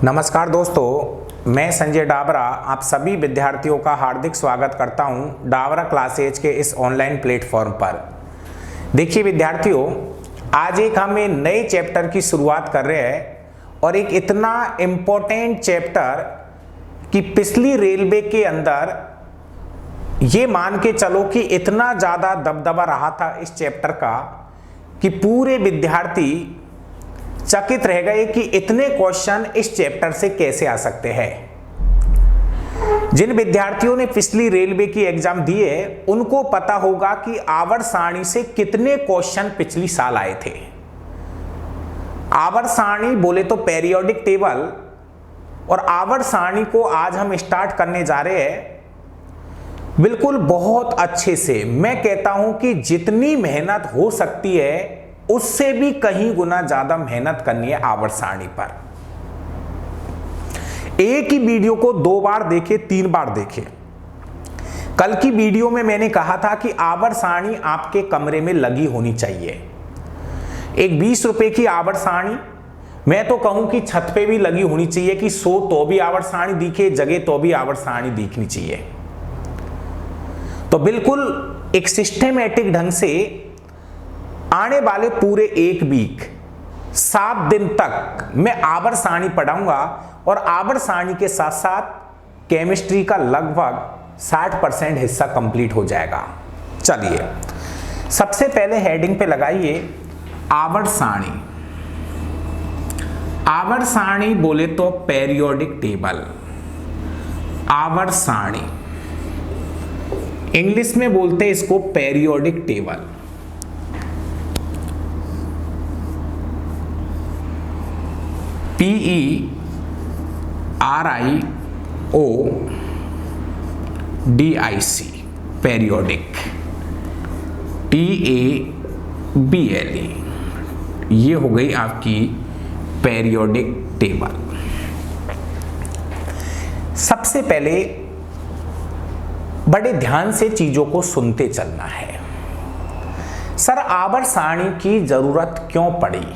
नमस्कार दोस्तों, मैं संजय डाबरा आप सभी विद्यार्थियों का हार्दिक स्वागत करता हूं डाबरा क्लासेज के इस ऑनलाइन प्लेटफॉर्म पर। देखिए विद्यार्थियों, आज एक हम नए चैप्टर की शुरुआत कर रहे हैं और एक इतना इम्पोर्टेंट चैप्टर कि पिछली रेलवे के अंदर ये मान के चलो कि इतना ज़्यादा दबदबा रहा था इस चैप्टर का कि पूरे विद्यार्थी चकित रह गए कि इतने क्वेश्चन इस चैप्टर से कैसे आ सकते हैं। जिन विद्यार्थियों ने पिछली रेलवे की एग्जाम दिए उनको पता होगा कि आवर्त सारणी से कितने क्वेश्चन पिछली साल आए थे। आवर्त सारणी बोले तो पीरियोडिक टेबल, और आवर्त सारणी को आज हम स्टार्ट करने जा रहे हैं बिल्कुल बहुत अच्छे से। मैं कहता हूं कि जितनी मेहनत हो सकती है उससे भी कहीं गुना ज्यादा मेहनत करनी है आवर्त सारणी पर। एक ही वीडियो को 2 बार देखे, 3 बार देखे। कल की वीडियो में मैंने कहा था कि आवर्त सारणी आपके कमरे में लगी होनी चाहिए। एक 20 रुपए की आवर्त सारणी, मैं तो कहूं कि छत पे भी लगी होनी चाहिए कि सो तो भी आवर्त सारणी दिखे, जगह तो भी आवर्त सारणी दिखनी चाहिए। तो बिल्कुल एक सिस्टमेटिक ढंग से आने वाले पूरे एक वीक 7 दिन तक मैं आवर्त सारणी पढ़ाऊंगा और आवर्त सारणी के साथ साथ केमिस्ट्री का लगभग 60% हिस्सा कंप्लीट हो जाएगा। चलिए सबसे पहले हेडिंग पे लगाइए आवर्त सारणी। आवर्त सारणी बोले तो पीरियोडिक टेबल। आवर्त सारणी इंग्लिश में बोलते हैं इसको periodic table. PERIODIC periodic, TABLE ये हो गई आपकी पेरियोडिक टेबल। सबसे पहले बड़े ध्यान से चीजों को सुनते चलना है। सर आवर्त सारणी की जरूरत क्यों पड़ी?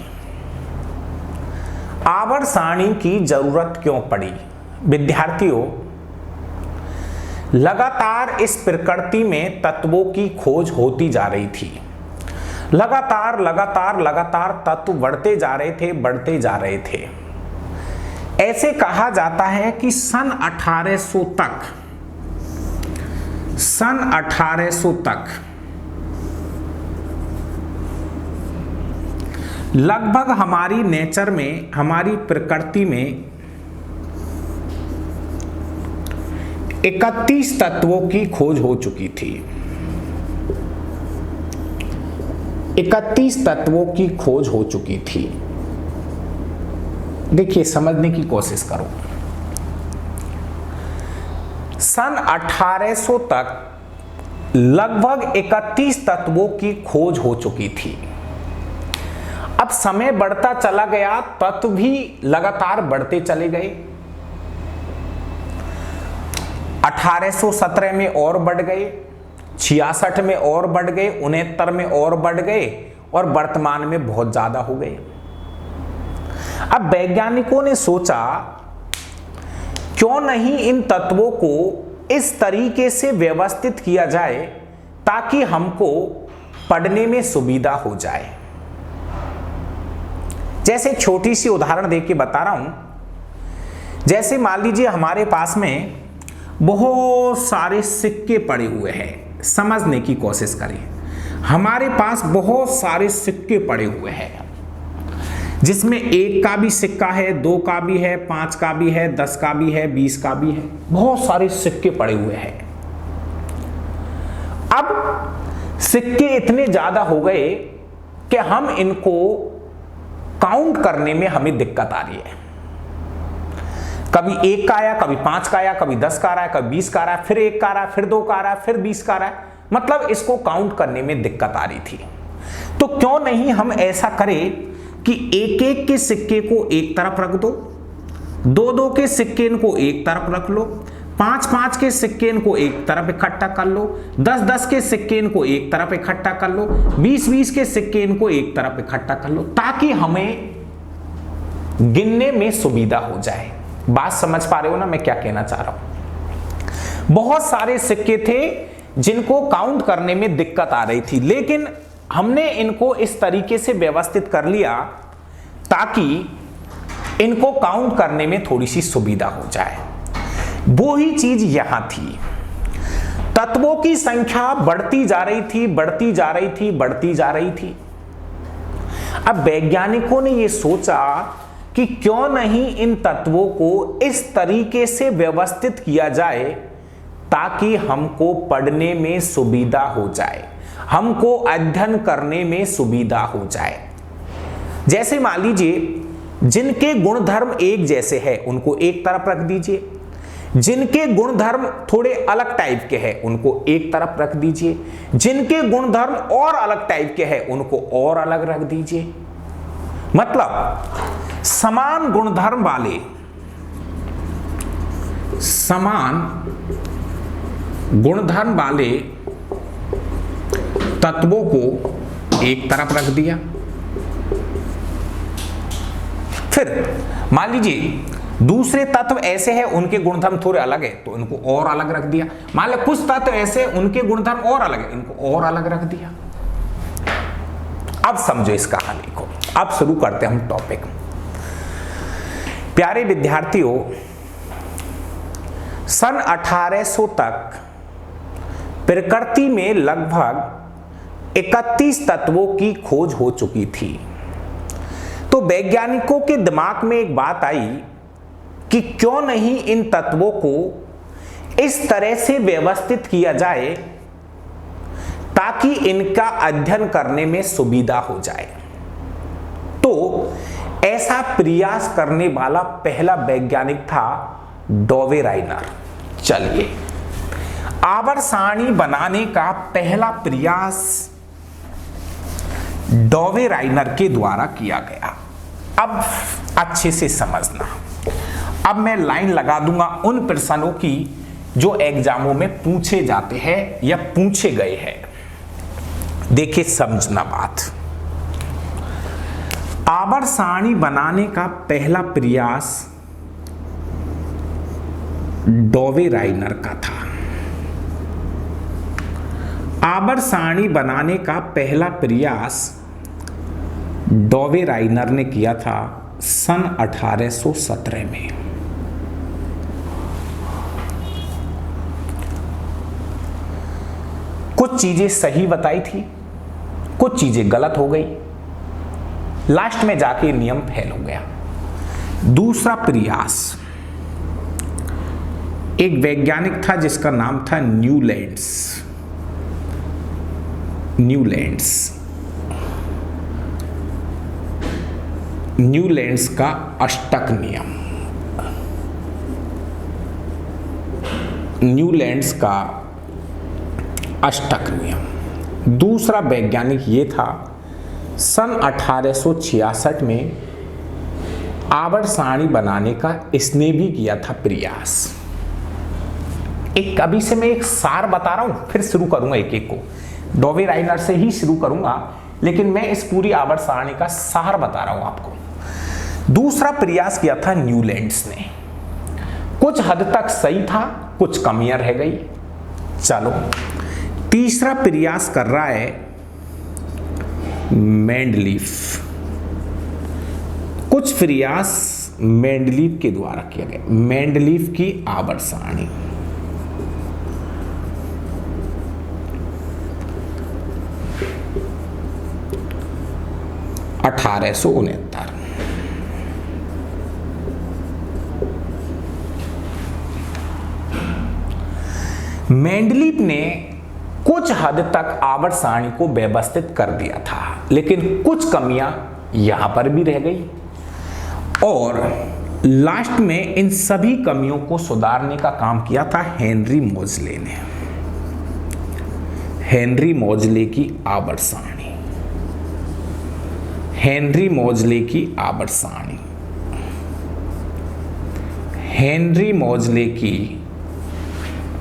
आवर्त सारणी की जरूरत क्यों पड़ी? विद्यार्थियों, लगातार इस प्रकृति में तत्वों की खोज होती जा रही थी। लगातार तत्व बढ़ते जा रहे थे। ऐसे कहा जाता है कि सन 1800 तक लगभग हमारी नेचर में, हमारी प्रकृति में 31 तत्वों की खोज हो चुकी थी। 31 तत्वों की खोज हो चुकी थी। देखिए समझने की कोशिश करो। सन 1800 तक लगभग 31 तत्वों की खोज हो चुकी थी। अब समय बढ़ता चला गया, तत्व भी लगातार बढ़ते चले गए। 1817 में और बढ़ गए, 66 में और बढ़ गए, 69 में और बढ़ गए और वर्तमान में बहुत ज्यादा हो गए। अब वैज्ञानिकों ने सोचा क्यों नहीं इन तत्वों को इस तरीके से व्यवस्थित किया जाए ताकि हमको पढ़ने में सुविधा हो जाए। जैसे छोटी सी उदाहरण देके बता रहा हूं। जैसे मान लीजिए हमारे पास में बहुत सारे सिक्के पड़े हुए हैं। समझने की कोशिश करें। हमारे पास बहुत सारे सिक्के पड़े हुए हैं जिसमें 1 का भी सिक्का है, 2 का भी है, 5 का भी है, 10 का भी है, 20 का भी है। बहुत सारे सिक्के पड़े हुए हैं। अब सिक्के इतने ज्यादा हो गए कि हम इनको काउंट करने में हमें दिक्कत आ रही है। कभी 1 का आया, कभी 5 का आया, कभी 10 का आ रहा है, कभी 20 का आ रहा है, फिर 1 का आ रहा है, फिर 2 का आ रहा है, फिर 20 का आ रहा है। मतलब इसको काउंट करने में दिक्कत आ रही थी। तो क्यों नहीं हम ऐसा करें कि 1-1 के सिक्के को एक तरफ रख दो, 2-2 के सिक्के को एक तरफ रख लो, 5-5 के सिक्के को एक तरफ इकट्ठा कर लो, 10-10 के सिक्के को एक तरफ इकट्ठा कर लो, 20-20 के सिक्के को एक तरफ इकट्ठा कर लो, ताकि हमें गिनने में सुविधा हो जाए। बात समझ पा रहे हो ना मैं क्या कहना चाह रहा हूं। बहुत सारे सिक्के थे जिनको काउंट करने में दिक्कत आ रही थी, लेकिन हमने इनको इस तरीके से व्यवस्थित कर लिया ताकि इनको काउंट करने में थोड़ी सी सुविधा हो जाए। वो ही चीज यहां थी। तत्वों की संख्या बढ़ती जा रही थी, बढ़ती जा रही थी, बढ़ती जा रही थी। अब वैज्ञानिकों ने यह सोचा कि क्यों नहीं इन तत्वों को इस तरीके से व्यवस्थित किया जाए ताकि हमको पढ़ने में सुविधा हो जाए, हमको अध्ययन करने में सुविधा हो जाए। जैसे मान लीजिए जिनके गुणधर्म एक जैसे हैं उनको एक तरफ रख दीजिए, जिनके गुणधर्म थोड़े अलग टाइप के हैं उनको एक तरफ रख दीजिए, जिनके गुणधर्म और अलग टाइप के हैं उनको और अलग रख दीजिए। मतलब समान गुणधर्म वाले तत्वों को एक तरफ रख दिया। फिर मान लीजिए दूसरे तत्व ऐसे हैं उनके गुणधर्म थोड़े अलग है तो इनको और अलग रख दिया। मान लो कुछ तत्व ऐसे उनके गुणधर्म और अलग है, इनको और अलग रख दिया। अब समझो इस कहानी को। अब शुरू करते हैं हम टॉपिक। प्यारे विद्यार्थियों, सन 1800 तक प्रकृति में लगभग 31 तत्वों की खोज हो चुकी थी। तो वैज्ञानिकों के दिमाग में एक बात आई कि क्यों नहीं इन तत्वों को इस तरह से व्यवस्थित किया जाए ताकि इनका अध्ययन करने में सुविधा हो जाए। तो ऐसा प्रयास करने वाला पहला वैज्ञानिक था डॉवे राइनर। चलिए, आवर्त सारणी बनाने का पहला प्रयास डॉवे राइनर के द्वारा किया गया। अब अच्छे से समझना। अब मैं लाइन लगा दूंगा उन प्रश्नों की जो एग्जामों में पूछे जाते हैं या पूछे गए हैं। देखिए समझना बात। आवर्त सारणी बनाने का पहला प्रयास डॉवे राइनर का था। आवर्त सारणी बनाने का पहला प्रयास डॉवे राइनर ने किया था सन 1817 में। कुछ चीजें सही बताई थी, कुछ चीजें गलत हो गई, लास्ट में जाके नियम फेल हो गया। दूसरा प्रयास एक वैज्ञानिक था जिसका नाम था न्यूलैंड्स का अष्टक नियम। न्यूलैंड्स का अष्टक नियम। दूसरा वैज्ञानिक ये था सन 1866 में आवर्त सारणी बनाने का इसने भी किया था प्रयास। एक अभी से मैं एक सार बता रहा हूं, फिर शुरू करूंगा एक एक को। डॉवे राइनर से ही शुरू करूंगा, लेकिन मैं इस पूरी आवर्त सारणी का सार बता रहा हूं आपको। दूसरा प्रयास किया था न्यूलैंड्स ने। कुछ हद तक सही था, कुछ कमियां रह गई। चलो, तीसरा प्रयास कर रहा है मेंडलीफ। कुछ प्रयास मेंडलीफ के द्वारा किया गया। मेंडलीफ की आवर्त सारणी। (1869) मेंडलीफ ने कुछ हद तक आवर्त सारणी को व्यवस्थित कर दिया था, लेकिन कुछ कमियां यहां पर भी रह गई और लास्ट में इन सभी कमियों को सुधारने का काम किया था हेनरी मोजले ने। हेनरी मोजले की आवर्त सारणी। हेनरी मोजले की आवर्त सारणी। हेनरी मोजले की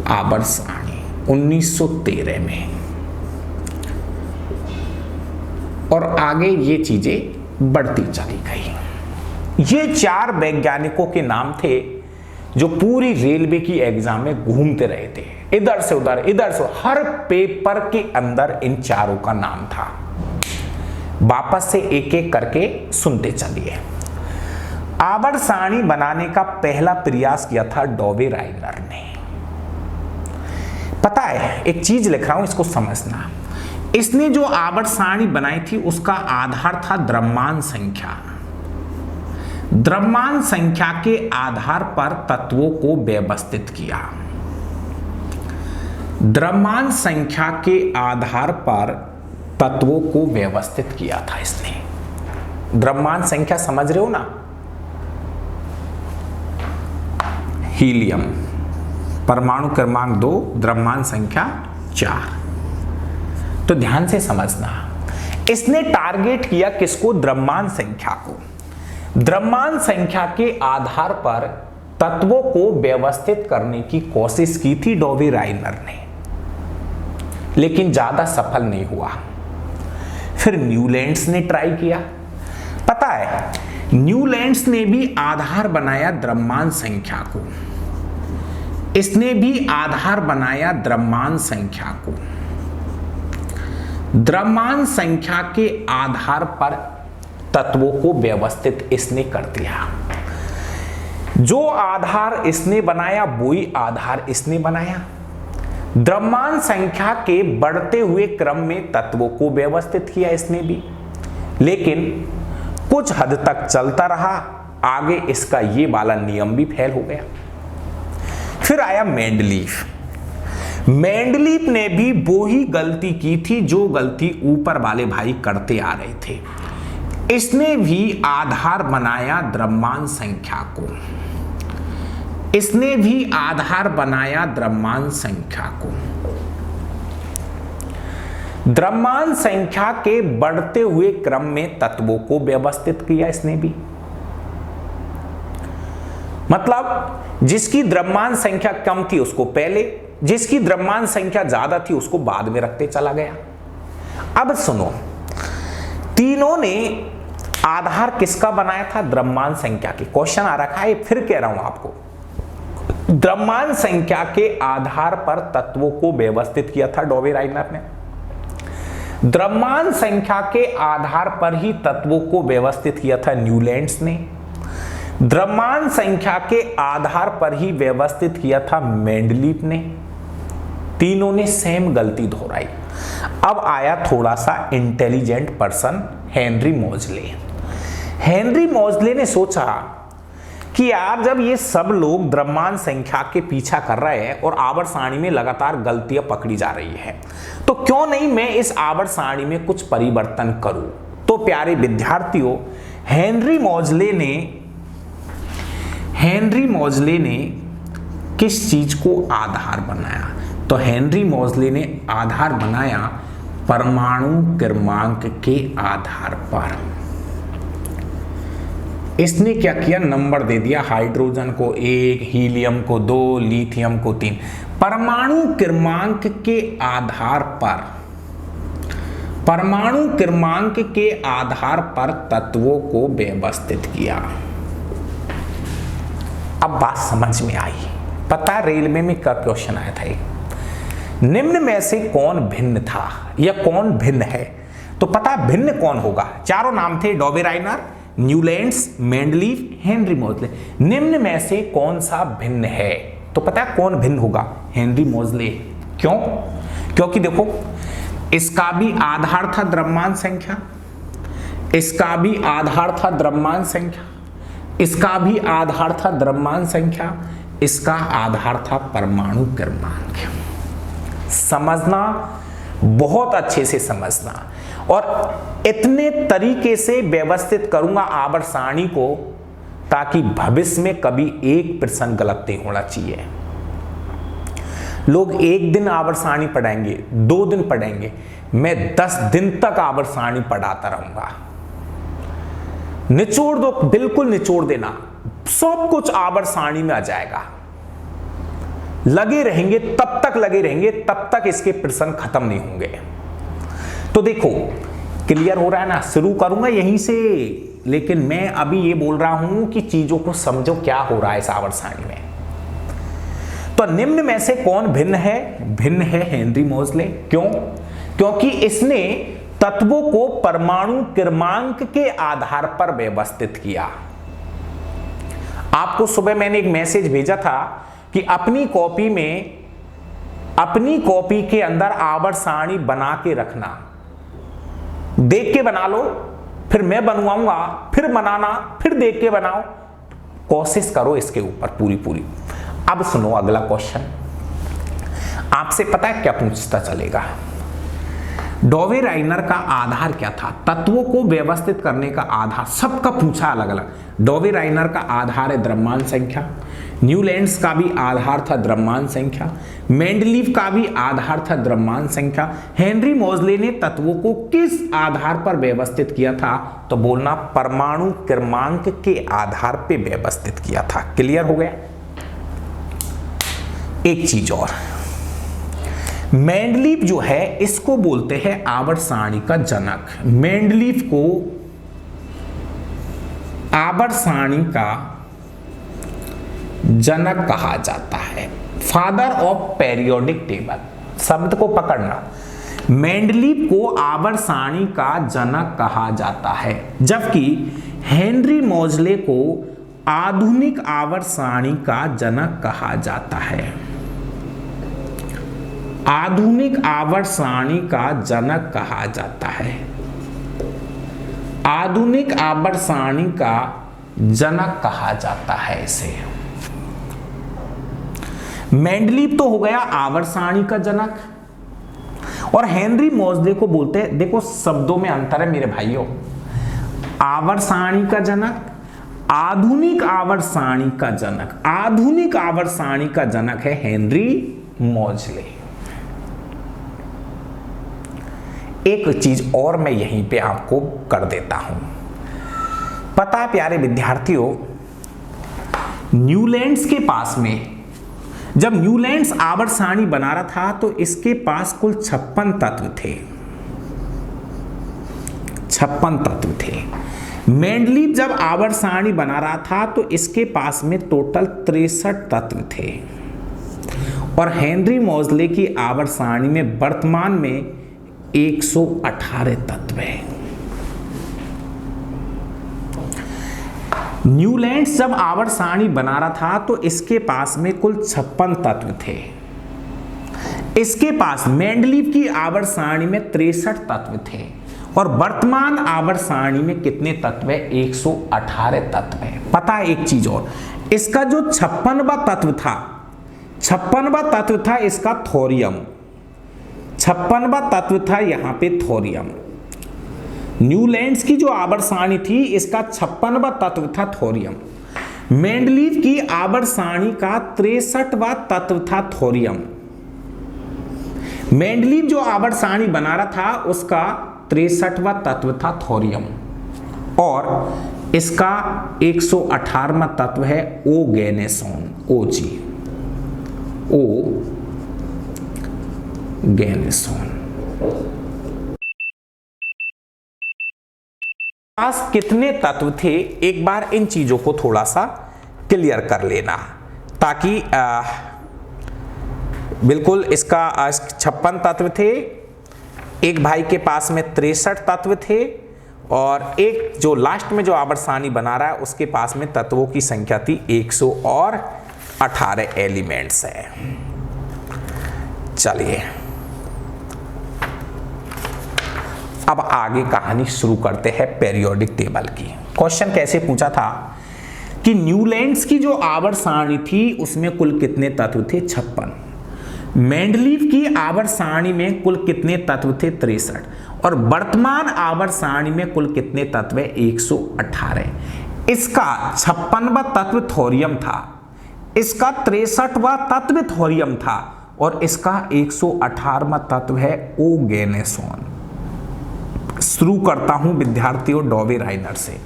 आवर्त सारणी 1913 में। और आगे ये चीजें बढ़ती चली गई। ये 4 वैज्ञानिकों के नाम थे जो पूरी रेलवे की एग्जाम में घूमते रहे थे, इधर से उधर, इधर से, हर पेपर के अंदर इन चारों का नाम था। वापस से एक एक करके सुनते चलिए। आवर्त सारणी बनाने का पहला प्रयास किया था डॉवे राइनर ने। पता है, एक चीज लिख रहा हूं, इसको समझना। इसने जो आवर्त सारणी बनाई थी उसका आधार था द्रव्यमान संख्या। द्रव्यमान संख्या के आधार पर तत्वों को व्यवस्थित किया। द्रव्यमान संख्या के आधार पर तत्वों को व्यवस्थित किया था इसने। द्रव्यमान संख्या समझ रहे हो ना? हीलियम, परमाणु क्रमांक 2, द्रव्यमान संख्या 4। तो ध्यान से समझना, इसने टारगेट किया किसको? द्रव्यमान संख्या को। द्रव्यमान संख्या के आधार पर तत्वों को व्यवस्थित करने की कोशिश की थी डॉवे राइनर ने, लेकिन ज्यादा सफल नहीं हुआ। फिर न्यूलैंड्स ने ट्राई किया। पता है, न्यूलैंड्स ने भी आधार बनाया द्रव्यमान संख्या को। इसने भी आधार बनाया द्रव्यमान संख्या को। द्रव्यमान संख्या के आधार पर तत्वों को व्यवस्थित इसने कर दिया। जो आधार इसने बनाया वही आधार इसने बनाया। द्रव्यमान संख्या के बढ़ते हुए क्रम में तत्वों को व्यवस्थित किया इसने भी, लेकिन कुछ हद तक चलता रहा। आगे इसका ये वाला नियम भी फेल हो गया। फिर आया मेंडलीफ। मेंडलीफ ने भी वो ही गलती की थी जो गलती ऊपर वाले भाई करते आ रहे थे। इसने भी आधार बनाया द्रव्यमान संख्या को। इसने भी आधार बनाया द्रव्यमान संख्या को। द्रव्यमान संख्या के बढ़ते हुए क्रम में तत्वों को व्यवस्थित किया इसने भी। मतलब जिसकी द्रव्यमान संख्या कम थी उसको पहले, जिसकी द्रव्यमान संख्या ज्यादा थी उसको बाद में रखते चला गया। अब सुनो, तीनों ने आधार किसका बनाया था? द्रव्यमान संख्या के। क्वेश्चन आ रखा है, फिर कह रहा हूं आपको, द्रव्यमान संख्या के आधार पर तत्वों को व्यवस्थित किया था डॉवे राइनर ने। द्रव्यमान संख्या के आधार पर ही तत्वों को व्यवस्थित किया था न्यूलैंड्स ने। द्रव्यमान संख्या के आधार पर ही व्यवस्थित किया था मेंडलीफ ने। तीनों ने सेम गलती दोहराई। अब आया थोड़ा सा इंटेलिजेंट पर्सन, हेनरी मोजले। हेनरी मोजले ने सोचा कि यार जब ये सब लोग द्रव्यमान संख्या के पीछा कर रहे हैं और आवर्त सारणी में लगातार गलतियां पकड़ी जा रही है, तो क्यों नहीं मैं इस आवर्त सारणी में कुछ परिवर्तन करूं। तो प्यारे विद्यार्थियों, हेनरी मोजले ने किस चीज को आधार बनाया? तो हेनरी मोजले ने आधार बनाया परमाणु क्रमांक के आधार पर। इसने क्या किया? नंबर दे दिया, हाइड्रोजन को 1, हीलियम को 2, लिथियम को 3। परमाणु क्रमांक के आधार पर, परमाणु क्रमांक के आधार पर तत्वों को व्यवस्थित किया। अब बात समझ में आई। पता रेलवे में क्या क्वेश्चन आया था? निम्न में से कौन भिन्न था या कौन भिन्न है? तो पता भिन्न कौन होगा? चारों नाम थे, डॉवे राइनर, न्यूलैंड्स, मेंडलीफ, हेनरी मोजले। निम्न में से कौन सा भिन्न है? तो पता है कौन भिन्न होगा? हेनरी मोजले। क्यों? क्योंकि देखो, इसका भी आधार था द्रव्यमान संख्या, इसका भी आधार था द्रव्यमान संख्या, इसका भी आधार था द्रव्यमान संख्या, इसका आधार था परमाणु क्रमांक। समझना, बहुत अच्छे से समझना। और इतने तरीके से व्यवस्थित करूंगा आवर्त सारणी को ताकि भविष्य में कभी 1% गलत नहीं होना चाहिए। लोग 1 दिन आवर्त सारणी पढ़ाएंगे, 2 दिन पढ़ेंगे, मैं 10 दिन तक आवर्त सारणी पढ़ाता रहूंगा। निचोड़ दो, बिल्कुल निचोड़ देना, सब कुछ आवर्त सारणी में आ जाएगा। लगे रहेंगे, तब तक लगे रहेंगे, तब तक इसके प्रश्न खत्म नहीं होंगे। तो देखो, क्लियर हो रहा है ना? शुरू करूंगा यहीं से, लेकिन मैं अभी ये बोल रहा हूं कि चीजों को समझो क्या हो रहा है इस आवर्त सारणी में। तो निम्न में से कौन भिन्न है? भिन्न है हेनरी मोजले। क्यों? क्योंकि इसने तत्वों को परमाणु क्रमांक के आधार पर व्यवस्थित किया। आपको सुबह मैंने एक मैसेज भेजा था कि अपनी कॉपी के अंदर आवर्त सारणी बना के रखना, देख के बना लो, फिर मैं बनवाऊंगा, फिर बनाना, फिर देख के बनाओ, कोशिश करो इसके ऊपर पूरी। अब सुनो अगला क्वेश्चन। आपसे पता है क्या पूछता चलेगा? डॉवे-राइनर का आधार क्या था? तत्वों को व्यवस्थित करने का आधार सबका पूछा अलग अलग। डॉवे-राइनर का आधार है द्रव्यमान संख्या, न्यूलैंड्स का भी आधार था द्रव्यमान संख्या, मेंडलीव का भी आधार था द्रव्यमान संख्या। हेनरी मोजले ने तत्वों को किस आधार पर व्यवस्थित किया था? तो बोलना परमाणु क्रमांक के आधार पर व्यवस्थित किया था। क्लियर हो गया? एक चीज और, मेंडलीव जो है इसको बोलते हैं आवर्त सारणी का जनक। मेंडलीव को आवर्त सारणी का जनक कहा जाता है, फादर ऑफ पेरियोडिक टेबल। शब्द को पकड़ना, मेंडलीव को आवर्त सारणी का जनक कहा जाता है, जबकि हेनरी मोजले को आधुनिक आवर्त सारणी का जनक कहा जाता है। आधुनिक आवर्त सारणी का जनक कहा जाता है। आधुनिक आवर्त सारणी का जनक कहा जाता है इसे। मेंडलीव तो हो गया आवर्त सारणी का जनक, और हेनरी मोजले को बोलते हैं, देखो शब्दों में अंतर है मेरे भाइयों, आवर्त सारणी का जनक, आधुनिक आवर्त सारणी का जनक। आधुनिक आवर्त सारणी का जनक है हेनरी मोजले। एक चीज और मैं यहीं पे आपको कर देता हूं। पता है प्यारे विद्यार्थियों, न्यूलैंड्स के पास में जब न्यूलैंड्स आवर्त सारणी बना रहा था तो इसके पास कुल 56 तत्व थे। 56 तत्व थे। मेंडलीव जब आवर्त सारणी बना रहा था तो इसके पास में टोटल 63 तत्व थे, और हेनरी मोजले की आवर्त सारणी में वर्तमान में 118 तत्व है। न्यूलैंड्स जब आवर्त सारणी बना रहा था तो इसके पास में कुल 56 तत्व थे। इसके पास मेंडलीव की आवर्त सारणी में 63 तत्व थे, और वर्तमान आवर्त सारणी में कितने तत्व है? 118 तत्व है। पता है एक चीज और, इसका जो 56वां तत्व था, 56वां तत्व था इसका थोरियम। 56वां तत्व था यहां पे थोरियम। न्यूलैंड्स की जो आवर्त सारणी थी इसका 56वां तत्व था थोरियम। मेंडलीव की आवर्त सारणी का 63वां तत्व था थोरियम। मेंडलीव जो आवर्त सारणी बना रहा था उसका 63वां तत्व था थोरियम, और इसका 118वां तत्व है ओगेनेसोन। ओगेनेसोन। पास कितने तत्व थे, एक बार इन चीजों को थोड़ा सा क्लियर कर लेना, ताकि बिल्कुल इसका 56 तत्व थे, एक भाई के पास में 63 तत्व थे, और एक जो लास्ट में जो आवर्त सारणी बना रहा है उसके पास में तत्वों की संख्या थी 118 एलिमेंट्स है। चलिए अब आगे कहानी शुरू करते हैं पेरियोडिक टेबल की। क्वेश्चन कैसे पूछा था कि न्यूलैंड्स की जो आवर्त सारणी थी उसमें कुल कितने तत्व थे? 56। मेंडलीव की आवर्त सारणी में कुल कितने तत्व थे? 63, और वर्तमान आवर्त सारणी में कुल कितने तत्व है? 118। इसका 56वां तत्व थोरियम था, इसका 63वां तत्व थोरियम था, और इसका 118वां तत्व है ओगेनेसोन। शुरू करता हूं विद्यार्थियों डॉवे-राइनर से।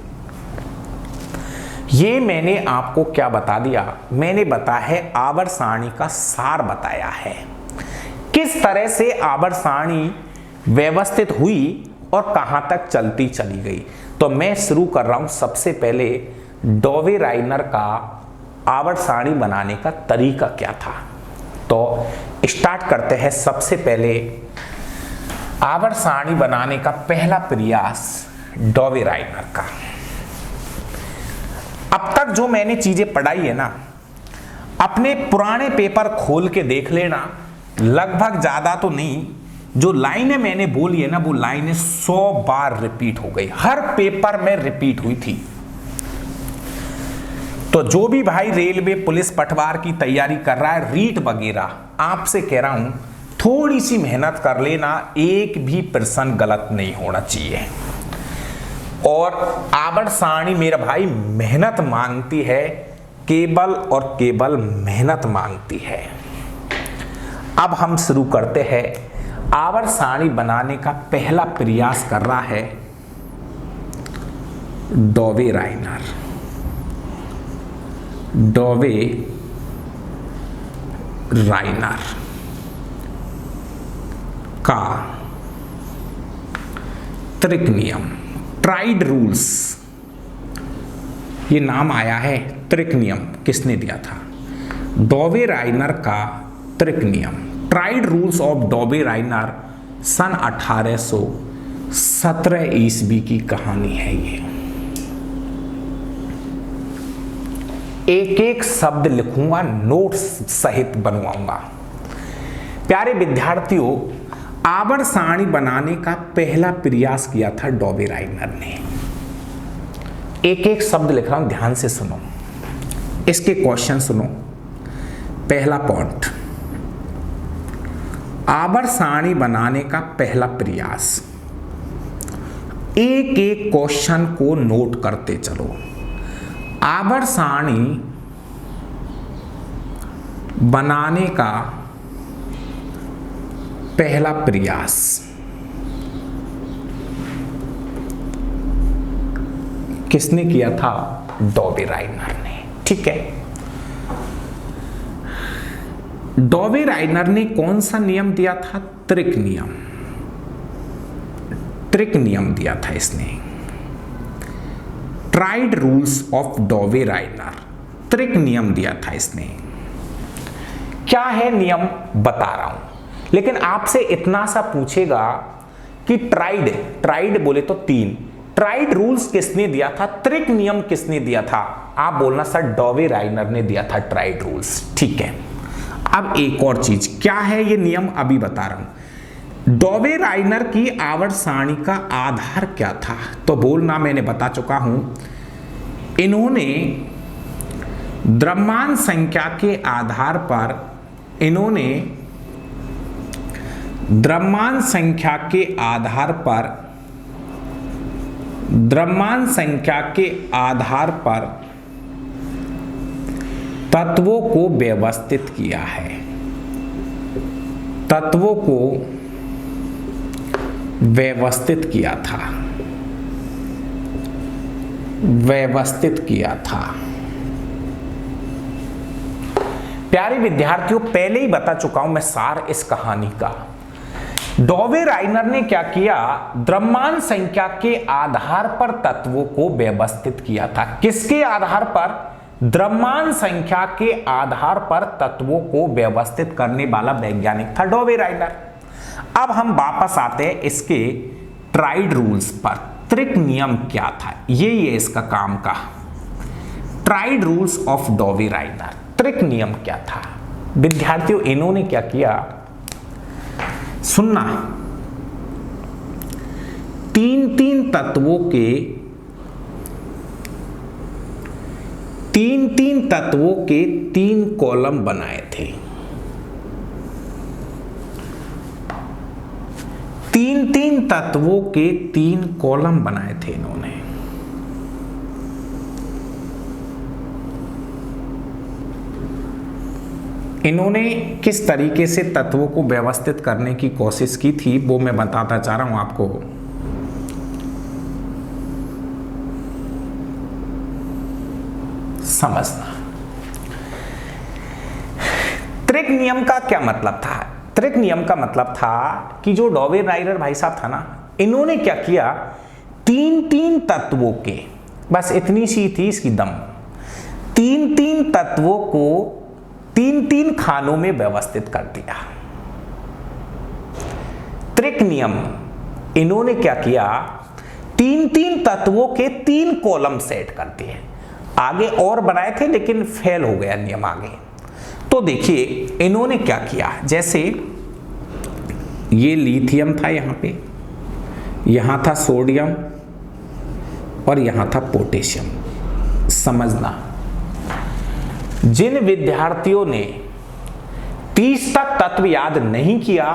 ये मैंने आपको क्या बता दिया? मैंने बताया है आवर्त सारणी का सार बताया है, किस तरह से आवर्त सारणी व्यवस्थित हुई और कहां तक चलती चली गई। तो मैं शुरू कर रहा हूं सबसे पहले डॉवे राइनर का आवर्त सारणी बनाने का तरीका क्या था। तो स्टार्ट करते हैं। सबसे पहले आवर्त सारणी बनाने का पहला प्रयास डॉवे राइनर का। अब तक जो मैंने चीजें पढ़ाई है ना, अपने पुराने पेपर खोल के देख लेना, लगभग ज्यादा तो नहीं, जो लाइनें मैंने बोली है ना वो लाइनें 100 बार रिपीट हो गई, हर पेपर में रिपीट हुई थी। तो जो भी भाई रेलवे पुलिस पटवार की तैयारी कर रहा है, रीट वगैरह, आपसे कह रहा हूं थोड़ी सी मेहनत कर लेना, एक भी प्रश्न गलत नहीं होना चाहिए। और आवर्त सारणी मेरा भाई मेहनत मांगती है, केवल और केवल मेहनत मांगती है। अब हम शुरू करते हैं। आवर्त सारणी बनाने का पहला प्रयास कर रहा है डॉवे राइनर। डॉवे राइनर का त्रिक नियम, ट्राइड रूल्स, ये नाम आया है। त्रिक नियम किसने दिया था? डॉवे राइनर का त्रिक नियम, ट्राइड रूल्स ऑफ डॉवे राइनर, सन 1817 ईस्वी की कहानी है ये। एक एक शब्द लिखूंगा, नोट्स सहित बनवाऊंगा। प्यारे विद्यार्थियों, आवर्त सारणी बनाने का पहला प्रयास किया था डॉवे राइनर ने। एक एक शब्द लिख रहा हूं, ध्यान से सुनो, इसके क्वेश्चन सुनो। पहला पॉइंट, आवर्त सारणी बनाने का पहला प्रयास। एक एक क्वेश्चन को नोट करते चलो। आवर्त सारणी बनाने का पहला प्रयास किसने किया था? डॉवे राइनर ने। ठीक है, डॉवे राइनर ने कौन सा नियम दिया था? त्रिक नियम। त्रिक नियम दिया था इसने, ट्राइड रूल्स ऑफ डॉवे राइनर, त्रिक नियम दिया था इसने। क्या है नियम बता रहा हूं, लेकिन आपसे इतना सा पूछेगा कि ट्राइड, ट्राइड बोले तो 3, ट्राइड रूल्स किसने दिया था, त्रिक नियम किसने दिया था? आप बोलना सर डॉवे राइनर ने दिया था ट्राइड रूल्स। ठीक है, अब एक और चीज, क्या है ये नियम अभी बता रहा हूं। डॉवे राइनर की आवर्त सारणी का आधार क्या था? तो बोलना मैंने बता चुका हूं, इन्होंने द्रव्यमान संख्या के आधार पर, इन्होंने द्रव्यमान संख्या के आधार पर, द्रव्यमान संख्या के आधार पर तत्वों को व्यवस्थित किया है। तत्वों को व्यवस्थित किया था, व्यवस्थित किया था। प्यारे विद्यार्थियों, पहले ही बता चुका हूं मैं सार इस कहानी का। डॉवे राइनर ने क्या किया? द्रव्यमान संख्या के आधार पर तत्वों को व्यवस्थित किया था। किसके आधार पर? द्रव्यमान संख्या के आधार पर तत्वों को व्यवस्थित करने वाला वैज्ञानिक था डॉवे राइनर। अब हम वापस आते हैं इसके ट्राइड रूल्स पर। त्रिक नियम क्या था? ये इसका काम का ट्राइड रूल्स ऑफ डॉवे राइनर। त्रिक नियम क्या था? विद्यार्थियों, इन्होंने क्या किया सुनना, तीन तीन तत्वों के 3 कॉलम बनाए थे। तीन तत्वों के 3 कॉलम बनाए थे इन्होंने। इन्होंने किस तरीके से तत्वों को व्यवस्थित करने की कोशिश की थी वो मैं बताता चाह रहा हूं आपको। समझना। त्रिक नियम का क्या मतलब था? त्रिक नियम का मतलब था कि जो डॉवे राइनर भाई साहब था ना, इन्होंने क्या किया, तीन तत्वों के, बस इतनी सी थी इसकी दम, तीन तत्वों को तीन खानों में व्यवस्थित कर दिया। त्रिक नियम, इन्होंने क्या किया, तीन तत्वों के 3 कॉलम सेट कर दिए। आगे और बनाए थे लेकिन फेल हो गया नियम आगे। तो देखिए इन्होंने क्या किया, जैसे ये लिथियम था, यहां पे यहां था सोडियम और यहां था पोटेशियम। समझना, जिन विद्यार्थियों ने 30 तक तत्व याद नहीं किया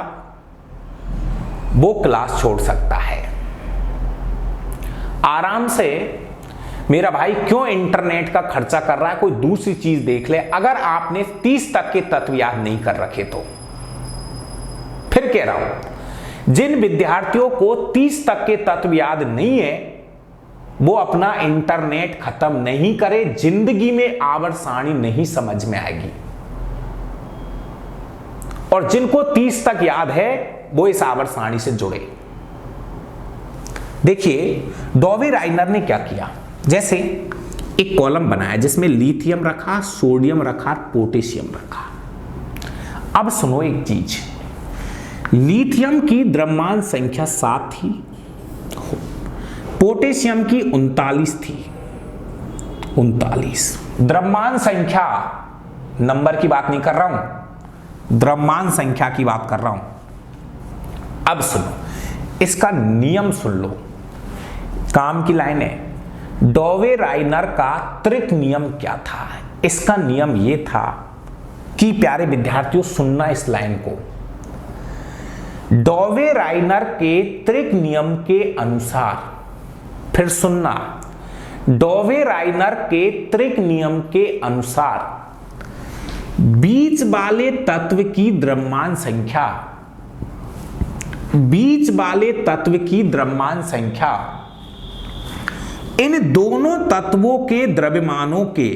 वो क्लास छोड़ सकता है। आराम से मेरा भाई क्यों इंटरनेट का खर्चा कर रहा है, कोई दूसरी चीज देख ले। अगर आपने 30 तक के तत्व याद नहीं कर रखे तो फिर कह रहा हूं, जिन विद्यार्थियों को 30 तक के तत्व याद नहीं है वो अपना इंटरनेट खत्म नहीं करे, जिंदगी में आवर्त सारणी नहीं समझ में आएगी। और जिनको 30 तक याद है वो इस आवर्त सारणी से जुड़े। देखिए डॉवे राइनर ने क्या किया, जैसे एक कॉलम बनाया जिसमें लिथियम रखा, सोडियम रखा, पोटेशियम रखा। अब सुनो एक चीज, लिथियम की द्रव्यमान संख्या 7 थी, पोटेशियम की 39 थी। 39 द्रव्यमान संख्या, नंबर की बात नहीं कर रहा हूं, द्रव्यमान संख्या की बात कर रहा हूं। अब सुनो, इसका नियम सुन लो, काम की लाइन है। डॉवे राइनर का त्रिक नियम क्या था? इसका नियम यह था कि प्यारे विद्यार्थियों सुनना इस लाइन को, डॉवे राइनर के त्रिक नियम के अनुसार, फिर सुनना, डॉवे राइनर के त्रिक नियम के अनुसार बीच वाले तत्व की द्रव्यमान संख्या, बीच वाले तत्व की द्रव्यमान संख्या इन दोनों तत्वों के द्रव्यमानों के,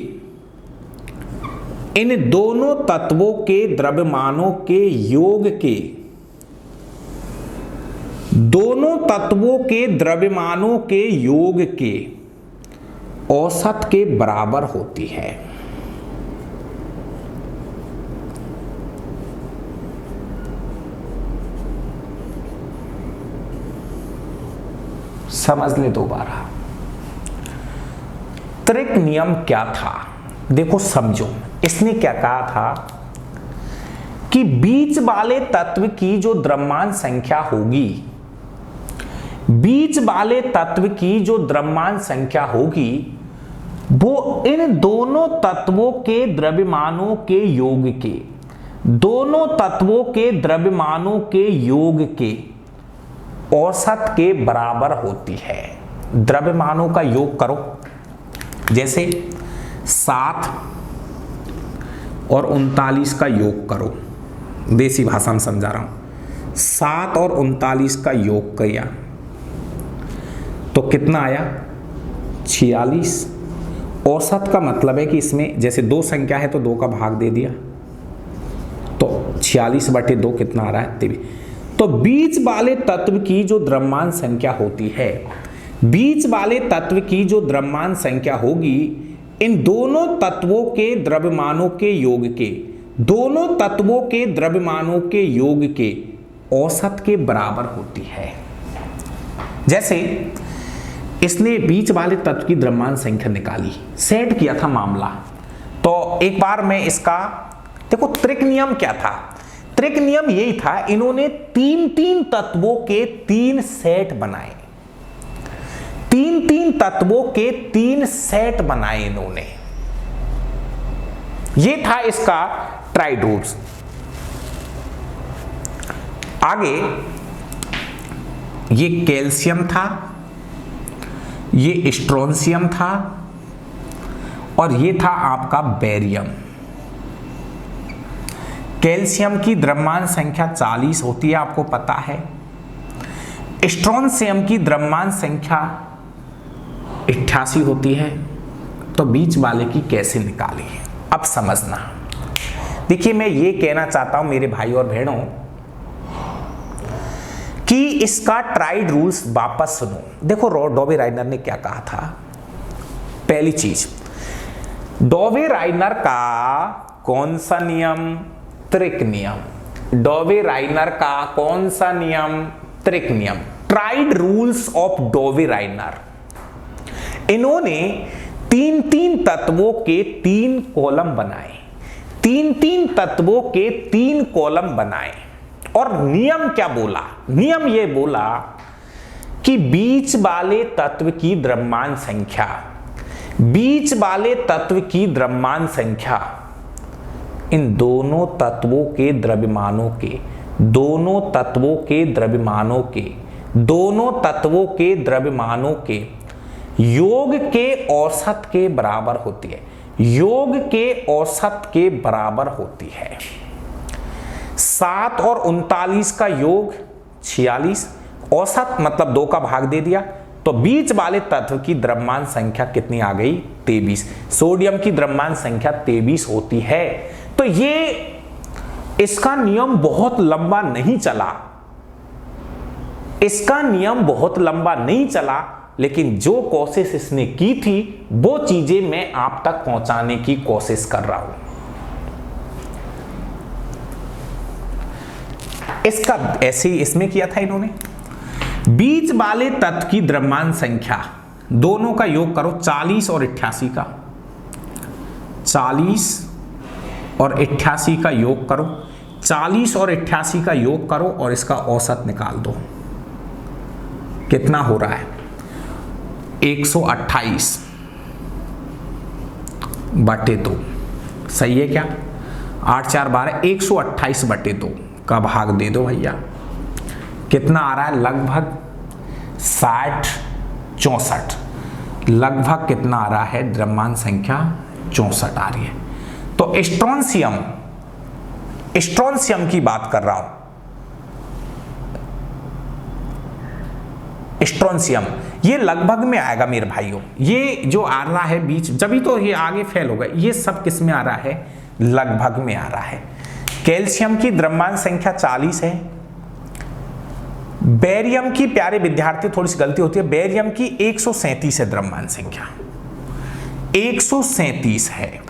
इन दोनों तत्वों के द्रव्यमानों के योग के, दोनों तत्वों के द्रव्यमानों के योग के औसत के बराबर होती है। समझ ले दोबारा, त्रिक नियम क्या था? देखो समझो, इसने क्या कहा था कि बीच वाले तत्व की जो द्रव्यमान संख्या होगी, बीच वाले तत्व की जो द्रव्यमान संख्या होगी वो इन दोनों तत्वों के द्रव्यमानों के योग के, दोनों तत्वों के द्रव्यमानों के योग के औसत के बराबर होती है। द्रव्यमानों का योग करो, जैसे 7 और 39 का योग करो, देसी भाषा में समझा रहा हूं। 7 और 39 का योग किया तो कितना आया? 46। औसत का मतलब है कि इसमें जैसे 2 संख्या है तो 2 का भाग दे दिया, तो 46/2 कितना आ रहा है? 23। तो बीच वाले तत्व की जो द्रव्यमान संख्या होती है, बीच वाले तत्व की जो द्रव्यमान संख्या होगी इन दोनों तत्वों के द्रव्यमानों के योग के, दोनों तत्वों के द्रव्यमानों के योग के औसत के बराबर होती है। जैसे इसने बीच वाले तत्व की द्रव्यमान संख्या निकाली, सेट किया था मामला। तो एक बार मैं इसका देखो, त्रिक नियम क्या था? त्रिक नियम यही था, इन्होंने 3 तत्वों के 3 सेट बनाए, 3 तत्वों के 3 सेट बनाए इन्होंने। ये था इसका ट्राइडोड्स। आगे ये कैल्शियम था, ये स्ट्रोंशियम था और ये था आपका बेरियम। कैल्शियम की द्रव्यमान संख्या 40 होती है, आपको पता है। स्ट्रोंशियम की द्रव्यमान संख्या 88 होती है। तो बीच वाले की कैसे निकाली? अब समझना, देखिए मैं ये कहना चाहता हूं मेरे भाई और बहनों कि इसका ट्राइड रूल्स वापस सुनो। देखो डॉवे-राइनर ने क्या कहा था। पहली चीज, डॉवे-राइनर का कौन सा नियम? त्रिक नियम। डॉवे-राइनर का कौन सा नियम? त्रिक नियम। Triad rules of Dobereiner. इन्होंने तीन तीन तत्वों के 3 कॉलम बनाए, तीन तीन तत्वों के 3 कॉलम बनाए, और नियम क्या बोला? नियम ये बोला कि बीच वाले तत्व की द्रव्यमान संख्या, बीच वाले तत्व की द्रव्यमान संख्या इन दोनों तत्वों के द्रव्यमानों के, दोनों तत्वों के द्रव्यमानों के, दोनों तत्वों के द्रव्यमानों के योग के औसत के बराबर होती है। योग के औसत के बराबर होती है। 7 और 39 का योग 46, औसत मतलब 2 का भाग दे दिया, तो बीच वाले तत्व की द्रव्यमान संख्या कितनी आ गई? 23। सोडियम की द्रव्यमान संख्या 23 होती है। तो ये इसका नियम बहुत लंबा नहीं चला, इसका नियम बहुत लंबा नहीं चला, लेकिन जो कोशिश इसने की थी वो चीजें मैं आप तक पहुंचाने की कोशिश कर रहा हूं। इसका ऐसे ही इसमें किया था इन्होंने। बीच वाले तत्व की द्रव्यमान संख्या दोनों का योग करो, 40 और 88 का, 40 और 88 का योग करो, 40 और 88 का योग करो और इसका औसत निकाल दो। कितना हो रहा है? 128 बटे 2। सही है क्या? 8 4 12, 128 बटे 2 का भाग दे दो भैया। कितना आ रहा है? लगभग 60 64। लगभग कितना आ रहा है? द्रव्यमान संख्या 64 आ रही है। तो स्ट्रोंशियम, स्ट्रोंशियम की बात कर रहा हूं। स्ट्रोंशियम ये लगभग में आएगा मेरे भाइयों। ये जो आ रहा है बीच, जब तो ये आगे फेल होगा। ये सब किस में आ रहा है? लगभग में आ रहा है। कैल्शियम की द्रव्यमान संख्या 40 है। बेरियम की, प्यारे विद्यार्थी थोड़ी सी गलती होती है, बेरियम की 137 है द्रव्यमान संख्या, 137 है।